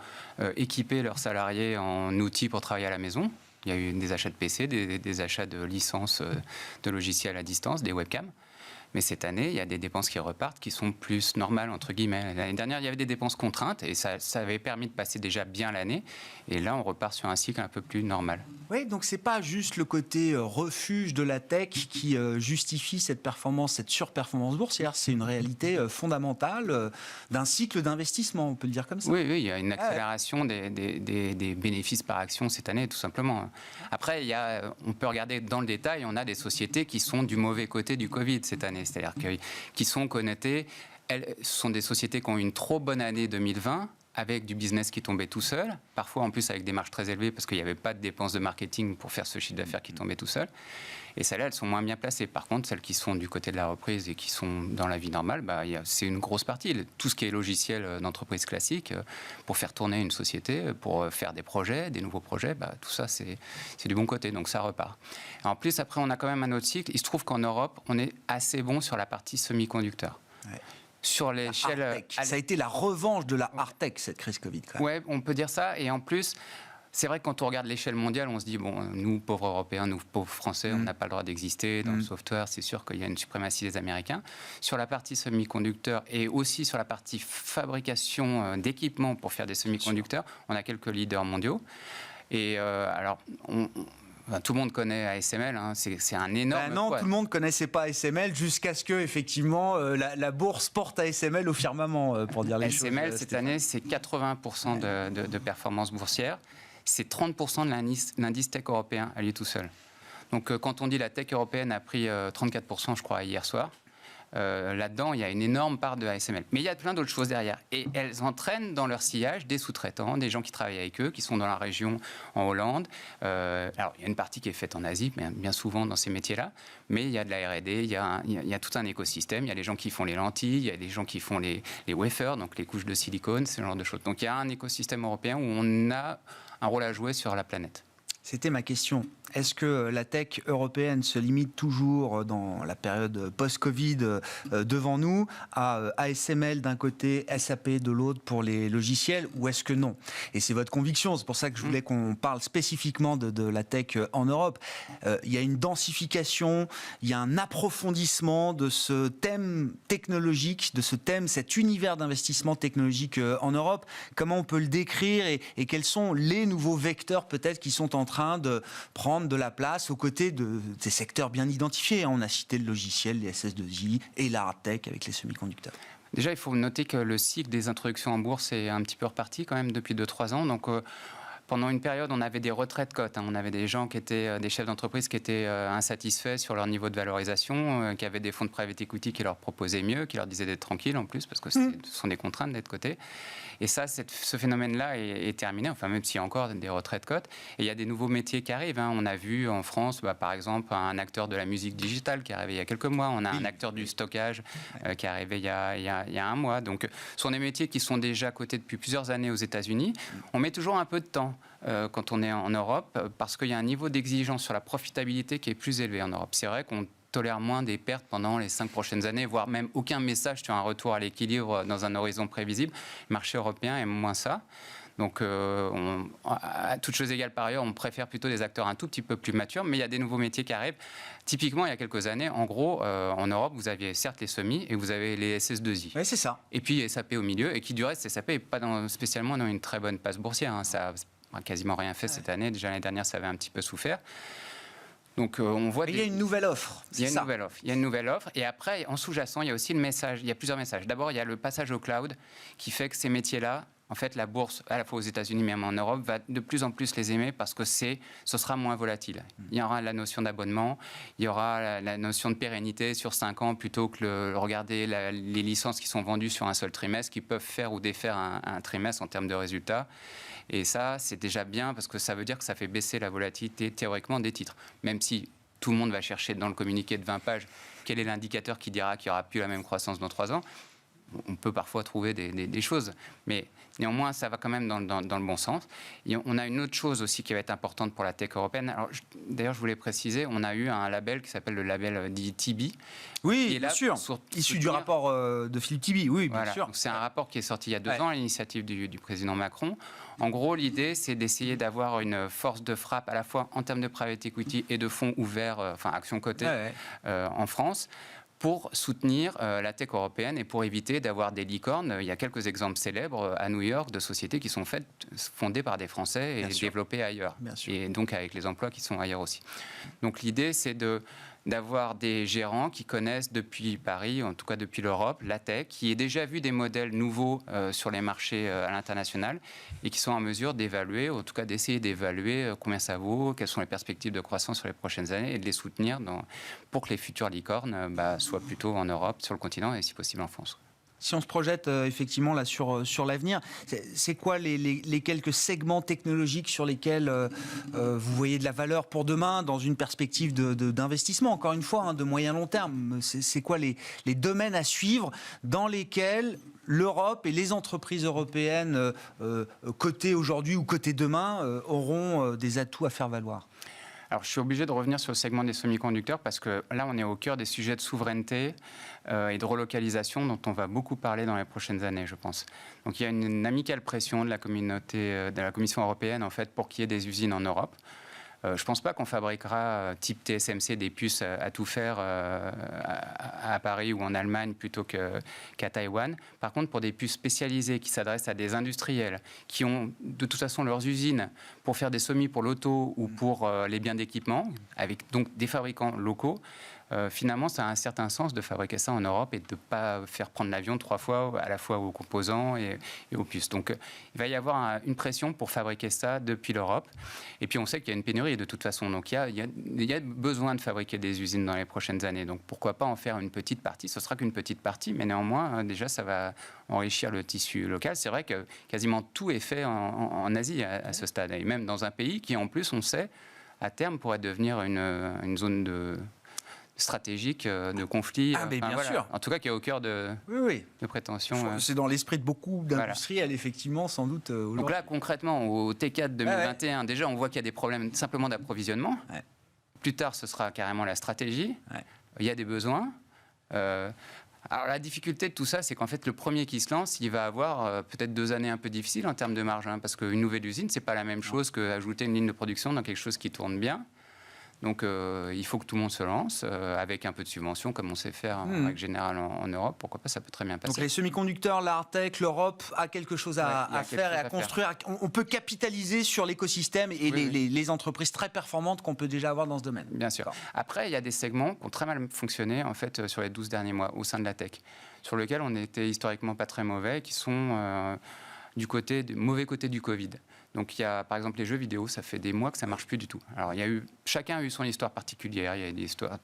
équiper leurs salariés en outils pour travailler à la maison. Il y a eu des achats de PC, des achats de licences de logiciels à distance, des webcams. Mais cette année, il y a des dépenses qui repartent, qui sont plus normales, entre guillemets. L'année dernière, il y avait des dépenses contraintes et ça avait permis de passer déjà bien l'année. Et là, on repart sur un cycle un peu plus normal. Oui, donc c'est pas juste le côté refuge de la tech qui justifie cette performance, cette surperformance boursière. C'est une réalité fondamentale d'un cycle d'investissement, on peut le dire comme ça. Oui, il y a une accélération des bénéfices par action cette année, tout simplement. Après, on peut regarder dans le détail, on a des sociétés qui sont du mauvais côté du Covid cette année. C'est-à-dire qui sont connotées, ce sont des sociétés qui ont eu une trop bonne année 2020, avec du business qui tombait tout seul, parfois en plus avec des marges très élevées parce qu'il n'y avait pas de dépenses de marketing pour faire ce chiffre d'affaires qui tombait tout seul. Et celles-là, elles sont moins bien placées. Par contre, celles qui sont du côté de la reprise et qui sont dans la vie normale, c'est une grosse partie. Tout ce qui est logiciel d'entreprise classique, pour faire tourner une société, pour faire des projets, des nouveaux projets, tout ça, c'est du bon côté. Donc ça repart. En plus, après, on a quand même un autre cycle. Il se trouve qu'en Europe, on est assez bon sur la partie semi-conducteurs. Ouais. Sur l'échelle... Ça a été la revanche de la hard tech, cette crise Covid. Oui, on peut dire ça. Et en plus... C'est vrai que quand on regarde l'échelle mondiale, on se dit, bon, nous, pauvres Européens, nous, pauvres Français, on n'a pas le droit d'exister. Dans le software, c'est sûr qu'il y a une suprématie des Américains. Sur la partie semi-conducteurs et aussi sur la partie fabrication d'équipements pour faire des semi-conducteurs, on a quelques leaders mondiaux. Et alors, tout le monde connaît ASML, c'est un énorme... non, tout le monde ne connaissait pas ASML jusqu'à ce que, effectivement, la bourse porte ASML au firmament, pour dire les choses. ASML, cette année, c'est 80% de performance boursière. C'est 30% de l'indice tech européen à lui tout seul. Donc quand on dit la tech européenne a pris 34%, je crois, hier soir, là-dedans, il y a une énorme part de ASML. Mais il y a plein d'autres choses derrière. Et elles entraînent dans leur sillage des sous-traitants, des gens qui travaillent avec eux, qui sont dans la région en Hollande. Alors, il y a une partie qui est faite en Asie, bien souvent dans ces métiers-là. Mais il y a de la R&D, il y a tout un écosystème. Il y a les gens qui font les lentilles, il y a les gens qui font les wafers, donc les couches de silicone, ce genre de choses. Donc, il y a un écosystème européen où on a un rôle à jouer sur la planète. C'était ma question. Est-ce que la tech européenne se limite toujours dans la période post-Covid devant nous à ASML d'un côté, SAP de l'autre pour les logiciels, ou est-ce que non? Et c'est votre conviction, c'est pour ça que je voulais qu'on parle spécifiquement de la tech en Europe. Il y a une densification, il y a un approfondissement de ce thème technologique, de ce thème, cet univers d'investissement technologique en Europe. Comment on peut le décrire et quels sont les nouveaux vecteurs peut-être qui sont en train de prendre prendre de la place aux côtés des secteurs bien identifiés. On a cité le logiciel, les SS2I et la hard tech avec les semi-conducteurs. Déjà, il faut noter que le cycle des introductions en bourse est un petit peu reparti quand même depuis 2-3 ans. Donc, pendant une période, on avait des retraits de cotes. On avait des gens qui étaient des chefs d'entreprise qui étaient insatisfaits sur leur niveau de valorisation, qui avaient des fonds de private equity qui leur proposaient mieux, qui leur disaient d'être tranquilles en plus, parce que ce sont des contraintes d'être cotés. Et ça, ce phénomène-là est terminé, enfin même s'il y a encore des retraits de cotes. Et il y a des nouveaux métiers qui arrivent. On a vu en France, par exemple, un acteur de la musique digitale qui est arrivé il y a quelques mois. On a un acteur du stockage qui est arrivé il y a un mois. Donc, ce sont des métiers qui sont déjà cotés depuis plusieurs années aux États-Unis. On met toujours un peu de temps quand on est en Europe, parce qu'il y a un niveau d'exigence sur la profitabilité qui est plus élevé en Europe. C'est vrai qu'on tolère moins des pertes pendant les 5 prochaines années, voire même aucun message sur un retour à l'équilibre dans un horizon prévisible. Le marché européen aime moins ça. Donc, à toutes choses égales par ailleurs, on préfère plutôt des acteurs un tout petit peu plus matures, mais il y a des nouveaux métiers qui arrivent. Typiquement, il y a quelques années, en gros, en Europe, vous aviez certes les semis et vous avez les SS2I. Oui, c'est ça. Et puis SAP au milieu, et qui du reste, SAP n'est pas spécialement dans une très bonne passe boursière. Ça n'a quasiment rien fait cette année. Déjà l'année dernière, ça avait un petit peu souffert. Donc, on voit il y a une nouvelle offre. Il y a une nouvelle offre. Et après, en sous-jacent, il y a aussi le message. Il y a plusieurs messages. D'abord, il y a le passage au cloud qui fait que ces métiers-là, en fait, la bourse, à la fois aux États-Unis, mais même en Europe, va de plus en plus les aimer parce que ce sera moins volatile. Il y aura la notion d'abonnement, il y aura la notion de pérennité sur 5 ans plutôt que regarder les licences qui sont vendues sur un seul trimestre, qui peuvent faire ou défaire un trimestre en termes de résultats. Et ça, c'est déjà bien parce que ça veut dire que ça fait baisser la volatilité théoriquement des titres. Même si tout le monde va chercher dans le communiqué de 20 pages quel est l'indicateur qui dira qu'il n'y aura plus la même croissance dans 3 ans, on peut parfois trouver des choses. Mais néanmoins, ça va quand même dans le bon sens. Et on a une autre chose aussi qui va être importante pour la tech européenne. Alors, d'ailleurs, je voulais préciser, on a eu un label qui s'appelle le label dit Tibi. Oui, bien sûr. Issu du rapport de Philippe Tibi, oui, bien sûr. C'est un rapport qui est sorti il y a 2 ans à l'initiative du président Macron. En gros, l'idée, c'est d'essayer d'avoir une force de frappe à la fois en termes de private equity et de fonds ouverts, enfin actions cotées en France, pour soutenir la tech européenne et pour éviter d'avoir des licornes. Il y a quelques exemples célèbres à New York de sociétés qui sont fondées par des Français et développées ailleurs. Et donc avec les emplois qui sont ailleurs aussi. Donc l'idée, c'est d'avoir des gérants qui connaissent depuis Paris, en tout cas depuis l'Europe, la tech, qui aient déjà vu des modèles nouveaux sur les marchés à l'international et qui sont en mesure d'évaluer, ou en tout cas d'essayer d'évaluer combien ça vaut, quelles sont les perspectives de croissance sur les prochaines années et de les soutenir pour que les futures licornes soient plutôt en Europe, sur le continent et si possible en France. Si on se projette effectivement là sur l'avenir, c'est quoi les quelques segments technologiques sur lesquels vous voyez de la valeur pour demain dans une perspective d'investissement, encore une fois, de moyen long terme? C'est quoi les domaines à suivre dans lesquels l'Europe et les entreprises européennes cotées aujourd'hui ou cotées demain auront des atouts à faire valoir? Alors, je suis obligé de revenir sur le segment des semi-conducteurs parce que là, on est au cœur des sujets de souveraineté et de relocalisation dont on va beaucoup parler dans les prochaines années, je pense. Donc, il y a une amicale pression de la Commission européenne, en fait, pour qu'il y ait des usines en Europe. Je ne pense pas qu'on fabriquera, type TSMC, des puces à tout faire à Paris ou en Allemagne plutôt qu'à Taïwan. Par contre, pour des puces spécialisées qui s'adressent à des industriels qui ont de toute façon leurs usines pour faire des semis pour l'auto ou pour les biens d'équipement, avec donc des fabricants locaux, finalement, ça a un certain sens de fabriquer ça en Europe et de ne pas faire prendre l'avion 3 fois, à la fois aux composants et aux puces. Donc, il va y avoir une pression pour fabriquer ça depuis l'Europe. Et puis, on sait qu'il y a une pénurie de toute façon. Donc, il y a besoin de fabriquer des usines dans les prochaines années. Donc, pourquoi pas en faire une petite partie? Ce sera qu'une petite partie, mais néanmoins, déjà, ça va enrichir le tissu local. C'est vrai que quasiment tout est fait en Asie à ce stade. Et même dans un pays qui, en plus, on sait, à terme, pourrait devenir une zone stratégique de conflit. Bien sûr. En tout cas, qui est au cœur de prétention. C'est dans l'esprit de beaucoup d'industriels, effectivement, sans doute. Donc là, concrètement, au T4 2021, déjà, on voit qu'il y a des problèmes simplement d'approvisionnement. Plus tard, ce sera carrément la stratégie. Il y a des besoins. Alors la difficulté de tout ça, c'est qu'en fait, le premier qui se lance, il va avoir peut-être 2 années un peu difficiles en termes de marge, parce qu'une nouvelle usine, c'est pas la même chose qu'ajouter une ligne de production dans quelque chose qui tourne bien. Donc il faut que tout le monde se lance avec un peu de subvention, comme on sait faire en règle générale en Europe. Pourquoi pas, ça peut très bien passer. Donc les semi-conducteurs, la hard-tech, l'Europe a quelque chose à faire et à construire. On peut capitaliser sur l'écosystème et les entreprises très performantes qu'on peut déjà avoir dans ce domaine. Bien sûr. Après, il y a des segments qui ont très mal fonctionné en fait, sur les 12 derniers mois au sein de la tech, sur lesquels on était historiquement pas très mauvais, qui sont du mauvais côté du Covid. Donc il y a par exemple les jeux vidéo, ça fait des mois que ça marche plus du tout. Alors chacun a eu son histoire particulière, il y a des histoires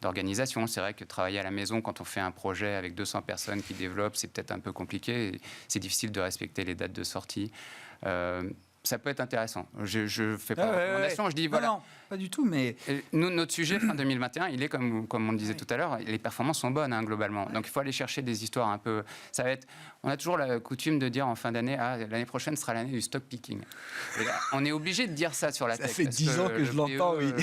d'organisation. C'est vrai que travailler à la maison quand on fait un projet avec 200 personnes qui développent, c'est peut-être un peu compliqué. C'est difficile de respecter les dates de sortie. Ça peut être intéressant. Je fais pas de recommandation, je dis voilà. Non, pas du tout, mais... Nous, notre sujet fin 2021, il est comme on le disait tout à l'heure, les performances sont bonnes globalement. Donc il faut aller chercher des histoires un peu... On a toujours la coutume de dire en fin d'année, l'année prochaine sera l'année du stock picking. Et là, on est obligé de dire ça sur la tech. Ça fait 10 ans que je l'entends, oui.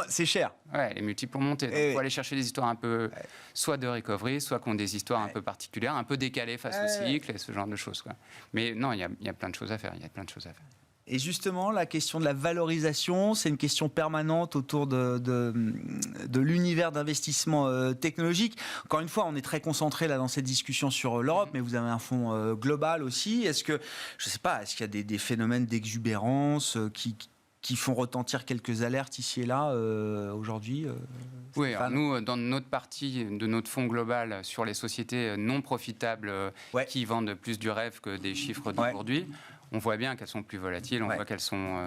C'est cher. Ouais, les multiples ont monté. Donc il faut aller chercher des histoires un peu, soit de recovery, soit qui ont des histoires un peu particulières, un peu décalées face au cycle et ce genre de choses, quoi. Mais non, il y a plein de choses à faire. Et justement, la question de la valorisation, c'est une question permanente autour de l'univers d'investissement technologique. Encore une fois, on est très concentré là dans cette discussion sur l'Europe, mais vous avez un fonds global aussi. Est-ce que, je ne sais pas, est-ce qu'il y a des phénomènes d'exubérance qui font retentir quelques alertes ici et là aujourd'hui Oui, alors nous, dans notre partie de notre fonds global sur les sociétés non profitables qui vendent plus du rêve que des chiffres d'aujourd'hui, on voit bien qu'elles sont plus volatiles, on voit qu'elles sont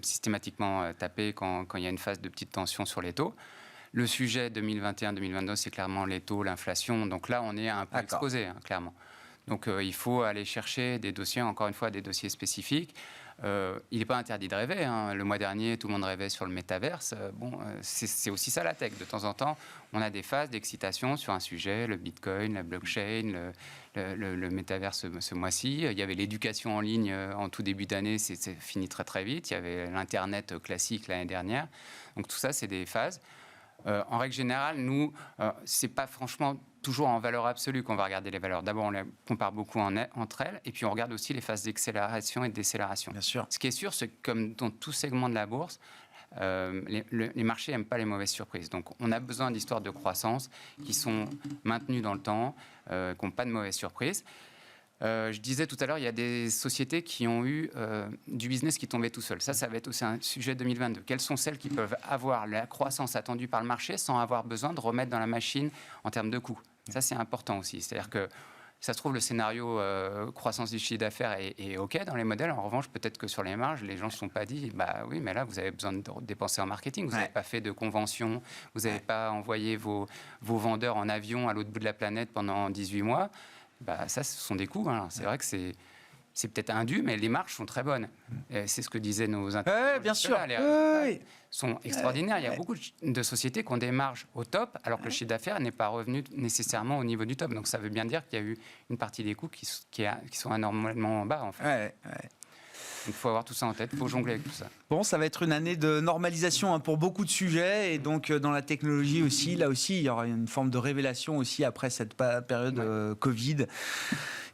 systématiquement tapées quand il y a une phase de petite tension sur les taux. Le sujet 2021-2022, c'est clairement les taux, l'inflation. Donc là, on est un peu exposé, clairement. Donc il faut aller chercher des dossiers, encore une fois, des dossiers spécifiques. Il n'est pas interdit de rêver. Le mois dernier, tout le monde rêvait sur le métaverse. C'est aussi ça la tech. De temps en temps, on a des phases d'excitation sur un sujet, le Bitcoin, la blockchain, le métaverse ce mois-ci. Il y avait l'éducation en ligne en tout début d'année, c'est fini très très vite. Il y avait l'Internet classique l'année dernière. Donc tout ça, c'est des phases. En règle générale, nous, c'est pas franchement toujours en valeur absolue qu'on va regarder les valeurs. D'abord, on les compare beaucoup entre elles, et puis on regarde aussi les phases d'accélération et de décélération. Bien sûr. Ce qui est sûr, c'est que comme dans tout segment de la bourse, les marchés n'aiment pas les mauvaises surprises. Donc, on a besoin d'histoires de croissance qui sont maintenues dans le temps, qui n'ont pas de mauvaises surprises. Je disais tout à l'heure, il y a des sociétés qui ont eu du business qui tombait tout seul. Ça va être aussi un sujet 2022. Quelles sont celles qui peuvent avoir la croissance attendue par le marché sans avoir besoin de remettre dans la machine en termes de coûts? Ça, c'est important aussi. C'est-à-dire que ça se trouve, le scénario croissance du chiffre d'affaires est OK dans les modèles. En revanche, peut-être que sur les marges, les gens ne se sont pas dit oui, mais là, vous avez besoin de dépenser en marketing. Vous n'avez pas fait de convention. Vous n'avez pas envoyé vos vendeurs en avion à l'autre bout de la planète pendant 18 mois. Ça, ce sont des coûts. C'est vrai que c'est peut-être indu, mais les marges sont très bonnes. Et c'est ce que disaient nos interlocuteurs. Bien sûr. Les résultats sont extraordinaires. Il y a beaucoup de sociétés qui ont des marges au top, alors que le chiffre d'affaires n'est pas revenu nécessairement au niveau du top. Donc ça veut bien dire qu'il y a eu une partie des coûts qui sont anormalement bas, en fait. Donc il faut avoir tout ça en tête, il faut jongler avec tout ça. Bon, ça va être une année de normalisation pour beaucoup de sujets, et donc dans la technologie aussi, là aussi, il y aura une forme de révélation aussi après cette période Covid,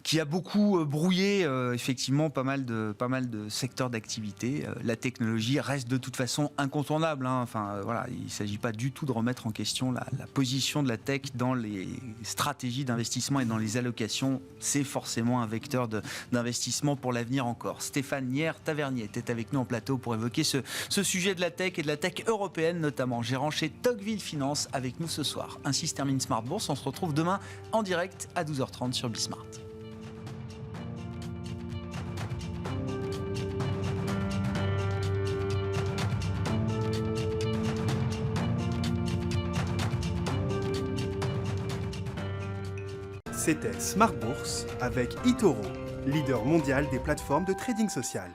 qui a beaucoup brouillé effectivement pas mal de secteurs d'activité. La technologie reste de toute façon incontournable. Il ne s'agit pas du tout de remettre en question la position de la tech dans les stratégies d'investissement et dans les allocations. C'est forcément un vecteur d'investissement pour l'avenir encore. Stéphane Nier-Tavernier était avec nous en plateau pour évoquer ce sujet de la tech et de la tech européenne notamment. Gérant chez Tocqueville Finance avec nous ce soir. Ainsi se termine Smart Bourse. On se retrouve demain en direct à 12h30 sur Bismart. C'était Smart Bourse avec eToro, leader mondial des plateformes de trading social.